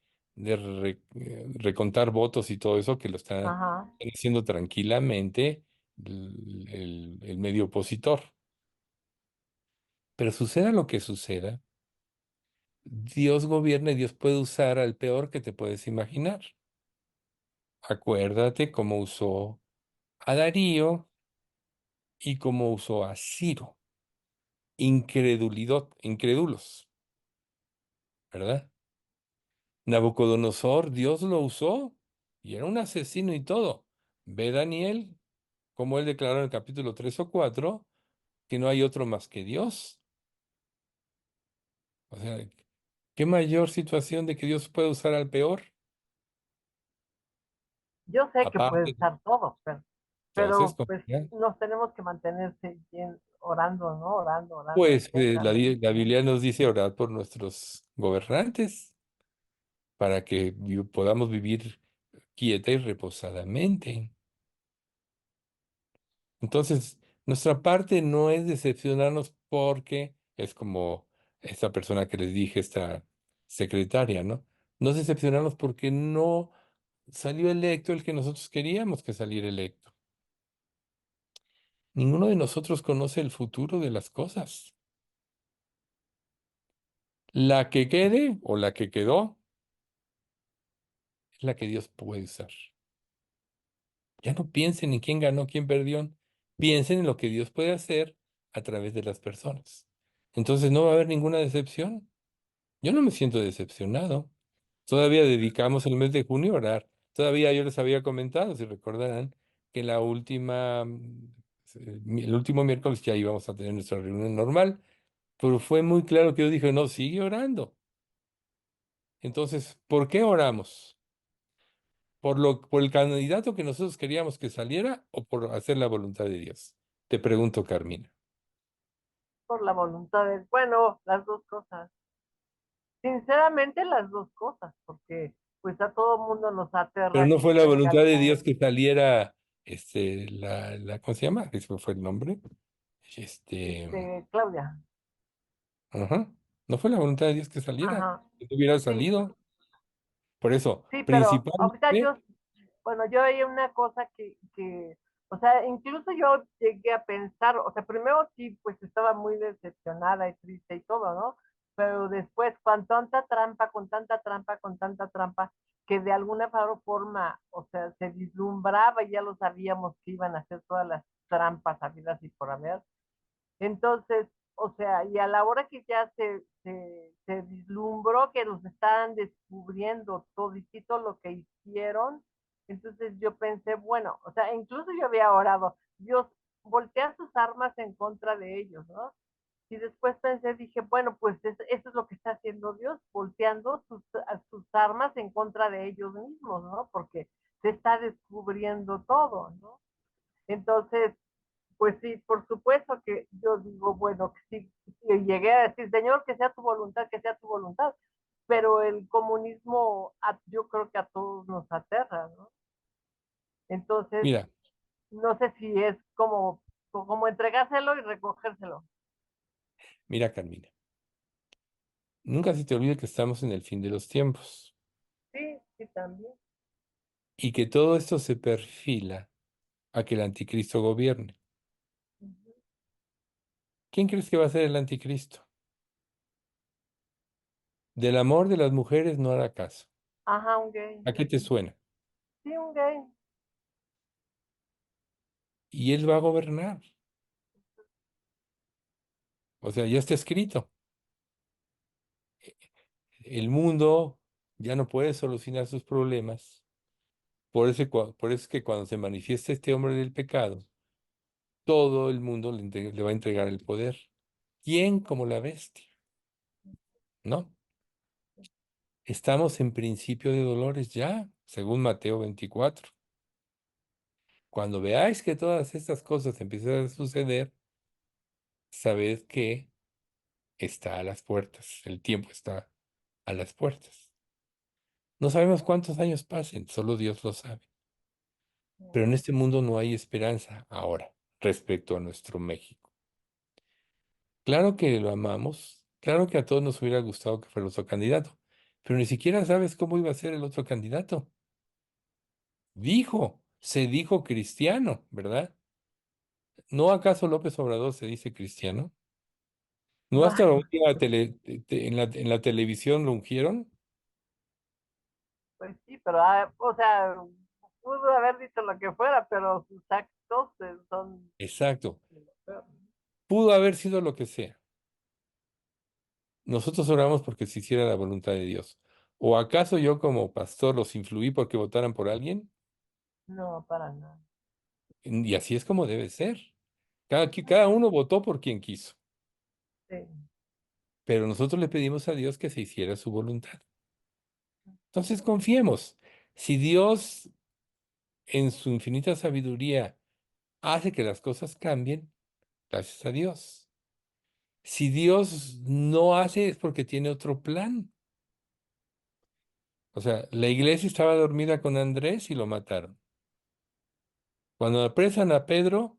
recontar votos y todo eso que lo está Ajá. haciendo tranquilamente el medio opositor. Pero suceda lo que suceda, Dios gobierna y Dios puede usar al peor que te puedes imaginar. Acuérdate cómo usó a Darío y cómo usó a Ciro. Incrédulos, ¿verdad? Nabucodonosor, Dios lo usó y era un asesino y todo. Ve Daniel, como él declaró en el capítulo 3 o 4 que no hay otro más que Dios. O sea, ¿qué mayor situación de que Dios puede usar al peor? Yo sé que puede Aparte, estar todo, entonces, pero pues nos tenemos que mantenerse bien orando, ¿no? Orando, orando pues la intensamente. Biblia nos dice orar por nuestros gobernantes para que podamos vivir quieta y reposadamente. Entonces, nuestra parte no es decepcionarnos porque es como esta persona que les dije, esta secretaria, ¿no? No es decepcionarnos porque no salió electo el que nosotros queríamos que saliera electo. Ninguno de nosotros conoce el futuro de las cosas. La que quede o la que quedó es la que Dios puede usar. Ya no piensen en quién ganó, quién perdió. Piensen en lo que Dios puede hacer a través de las personas. Entonces no va a haber ninguna decepción. Yo no me siento decepcionado. Todavía dedicamos el mes de junio a orar. Todavía yo les había comentado, si recordarán, que el último miércoles ya íbamos a tener nuestra reunión normal, pero fue muy claro que yo dije, no, sigue orando. Entonces, ¿por qué oramos? ¿Por el candidato que nosotros queríamos que saliera o por hacer la voluntad de Dios? Te pregunto, Carmina. Por la voluntad de, bueno, las dos cosas. Sinceramente, las dos cosas, porque pues a todo mundo nos Pero aterra no que fue la venga voluntad de Dios algo, que saliera, ¿cómo se llama? Ese fue el nombre. Este, Claudia. ajá. No fue la voluntad de Dios que saliera, Ajá, que no hubiera sí, salido. Por eso, sí, pero ahorita principalmente, bueno, yo hay una cosa o sea, incluso yo llegué a pensar, o sea, primero sí, pues estaba muy decepcionada y triste y todo, ¿no? Pero después, con tanta trampa, con tanta trampa, con tanta trampa, que de alguna forma, o sea, se vislumbraba y ya lo sabíamos que iban a hacer todas las trampas habidas y por haber. Entonces, o sea, y a la hora que ya se vislumbró que los estaban descubriendo toditito lo que hicieron, entonces yo pensé, bueno, o sea, incluso yo había orado, Dios, voltea sus armas en contra de ellos, ¿no? Y después pensé, dije, bueno, pues eso es lo que está haciendo Dios, volteando sus armas en contra de ellos mismos, ¿no? Porque se está descubriendo todo, ¿no? Entonces, pues sí, por supuesto que yo digo, bueno, que sí, y llegué a decir, Señor, que sea tu voluntad, pero el comunismo yo creo que a todos nos aterra, ¿no? Entonces, Mira, no sé si es como entregárselo y recogérselo. mira, Carmina, nunca se te olvide que estamos en el fin de los tiempos Sí, sí, también. y que todo esto se perfila a que el anticristo gobierne. Ujú. ¿Quién crees que va a ser el anticristo? Del amor de las mujeres no hará caso. Ajá, un gay. ¿A qué te suena? Sí, un gay. Y él va a gobernar. O sea, ya está escrito. El mundo ya no puede solucionar sus problemas. Por eso es que cuando se manifiesta este hombre del pecado, todo el mundo le va a entregar el poder. ¿Quién como la bestia? ¿No? Estamos en principio de dolores ya, según Mateo 24. Cuando veáis que todas estas cosas empiezan a suceder, sabed que está a las puertas, el tiempo está a las puertas. No sabemos cuántos años pasen, solo Dios lo sabe. Pero en este mundo no hay esperanza ahora respecto a nuestro México. Claro que lo amamos, claro que a todos nos hubiera gustado que fuera otro candidato, pero ni siquiera sabes cómo iba a ser el otro candidato. Se dijo cristiano, ¿verdad? ¿No acaso López Obrador se dice cristiano? ¿No hasta la Ay, última en la televisión lo ungieron? pues sí, pero, o sea, pudo haber dicho lo que fuera, pero sus actos son Exacto. de lo peor. Pudo haber sido lo que sea. Nosotros oramos porque se hiciera la voluntad de Dios. ¿O acaso yo como pastor los influí porque votaran por alguien? No, para nada. Y así es como debe ser. Cada uno votó por quien quiso, Sí. pero nosotros le pedimos a Dios que se hiciera su voluntad. Entonces confiemos. Si Dios en su infinita sabiduría hace que las cosas cambien, gracias a Dios. Si Dios no hace es porque tiene otro plan. O sea, la iglesia estaba dormida con Andrés y lo mataron. Cuando apresan a Pedro,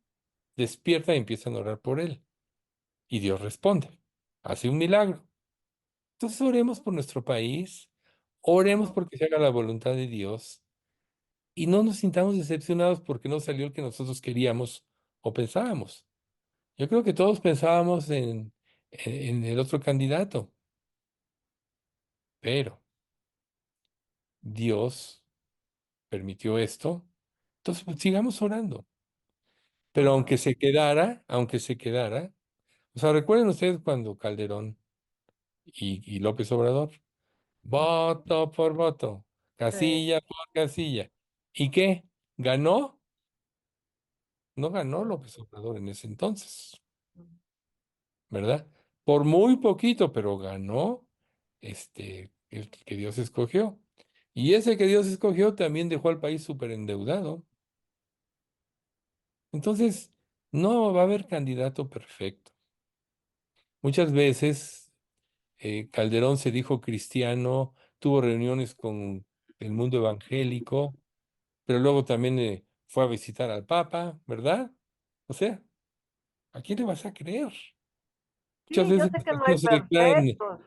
despierta y empiezan a orar por él. Y Dios responde. Hace un milagro. Entonces oremos por nuestro país, oremos porque se haga la voluntad de Dios y no nos sintamos decepcionados porque no salió el que nosotros queríamos o pensábamos. Yo creo que todos pensábamos en el otro candidato, pero Dios permitió esto. Entonces, pues, sigamos orando. Pero Ajá. aunque se quedara, o sea, recuerden ustedes cuando Calderón y López Obrador, voto por voto, Sí. casilla por casilla. ¿Y qué? ¿Ganó? No ganó No. López Obrador en ese entonces, ¿verdad? Por muy poquito, pero ganó el que Dios escogió. Y ese que Dios escogió también dejó al país súper endeudado. Entonces, no va a haber candidato perfecto. Muchas veces Calderón se dijo cristiano, tuvo reuniones con el mundo evangélico, pero luego también fue a visitar al Papa, ¿verdad? O sea, ¿a quién le vas a creer? Muchas Sí, yo veces sé las que no hay personas se declaran, perfectos,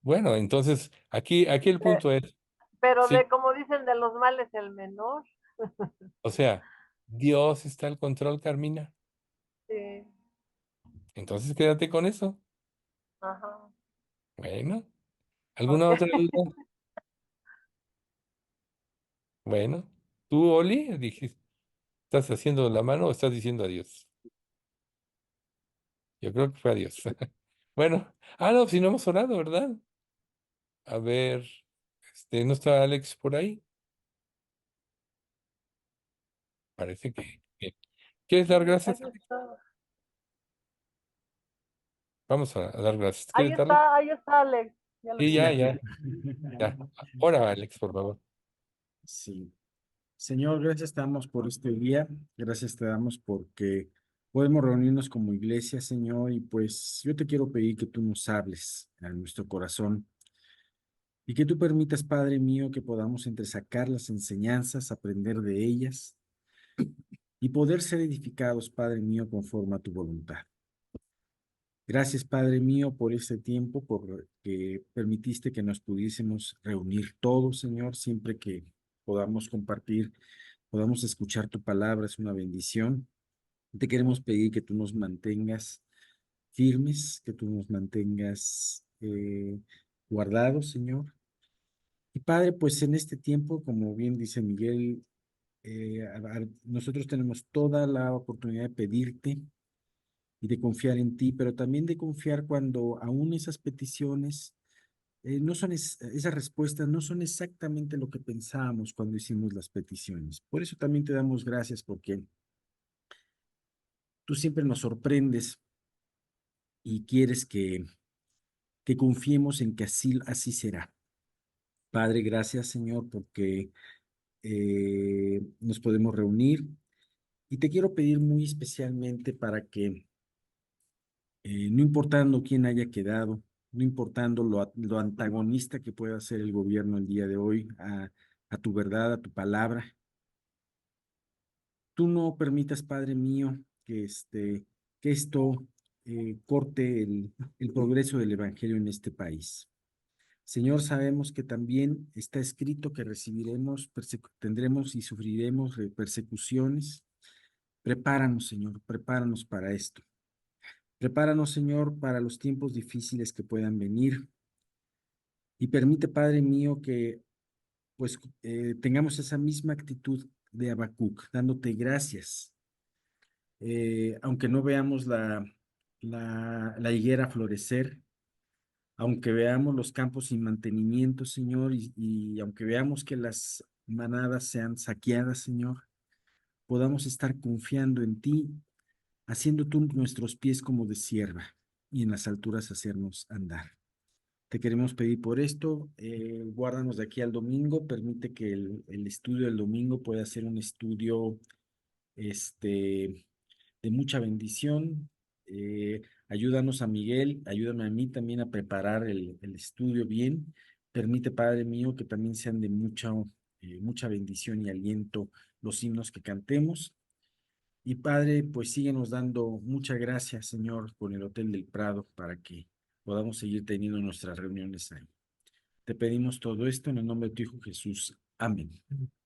bueno, entonces aquí el pe- punto es, pero sí, como dicen, de los males el menor. o sea, Dios está al control, Carmina. Sí, Entonces quédate con eso. ajá. Bueno, ¿alguna Ok. otra duda? Bueno, tú, Oli, dijiste, ¿estás haciendo la mano o estás diciendo adiós? Yo creo que fue adiós. Bueno, no, si no hemos orado, ¿verdad? A ver, ¿no está Alex por ahí? Parece que- ¿Quieres dar gracias, Ahí Alex? está. Vamos a dar gracias. ¿Quieres darle? Ahí está Alex. Ya lo Sí, ya, escuché. ya, ya. Ora, Alex, por favor. Sí. Señor, gracias te damos por este día. Gracias te damos porque Podemos reunirnos como iglesia, Señor, y pues yo te quiero pedir que tú nos hables a nuestro corazón y que tú permitas, Padre mío, que podamos entresacar las enseñanzas, aprender de ellas y poder ser edificados, Padre mío, conforme a tu voluntad. Gracias, Padre mío, por este tiempo, por que permitiste que nos pudiésemos reunir todos, Señor, siempre que podamos compartir, podamos escuchar tu palabra, es una bendición. Te queremos pedir que tú nos mantengas firmes, que tú nos mantengas guardados, Señor. Y Padre, pues en este tiempo, como bien dice Miguel, nosotros tenemos toda la oportunidad de pedirte y de confiar en ti, pero también de confiar cuando aún esas peticiones no son, esas respuestas no son exactamente lo que pensábamos cuando hicimos las peticiones. Por eso también te damos gracias porque tú siempre nos sorprendes y quieres que confiemos en que así será. Padre, gracias, Señor, porque nos podemos reunir y te quiero pedir muy especialmente para que, no importando quién haya quedado, no importando lo antagonista que pueda ser el gobierno el día de hoy a tu verdad, a tu palabra, tú no permitas, Padre mío, que esto corte el progreso del Evangelio en este país. Señor, sabemos que también está escrito que recibiremos, tendremos y sufriremos persecuciones. Prepáranos, Señor, prepáranos para esto. Prepáranos, Señor, para los tiempos difíciles que puedan venir. Y permite, Padre mío, que pues tengamos esa misma actitud de Habacuc, dándote gracias. Aunque no veamos la higuera florecer, aunque veamos los campos sin mantenimiento, Señor, y aunque veamos que las manadas sean saqueadas, Señor, podamos estar confiando en ti, haciendo tú nuestros pies como de sierva y en las alturas hacernos andar. Te queremos pedir por esto, guárdanos de aquí al domingo, permite que el estudio del domingo pueda ser un estudio de mucha bendición. Ayúdanos a Miguel, ayúdame a mí también a preparar el estudio bien. Permite, Padre mío, que también sean de mucha bendición y aliento los himnos que cantemos. Y Padre, pues síguenos dando mucha gracia, Señor, con el Hotel del Prado para que podamos seguir teniendo nuestras reuniones ahí. Te pedimos todo esto en el nombre de tu Hijo Jesús. Amén.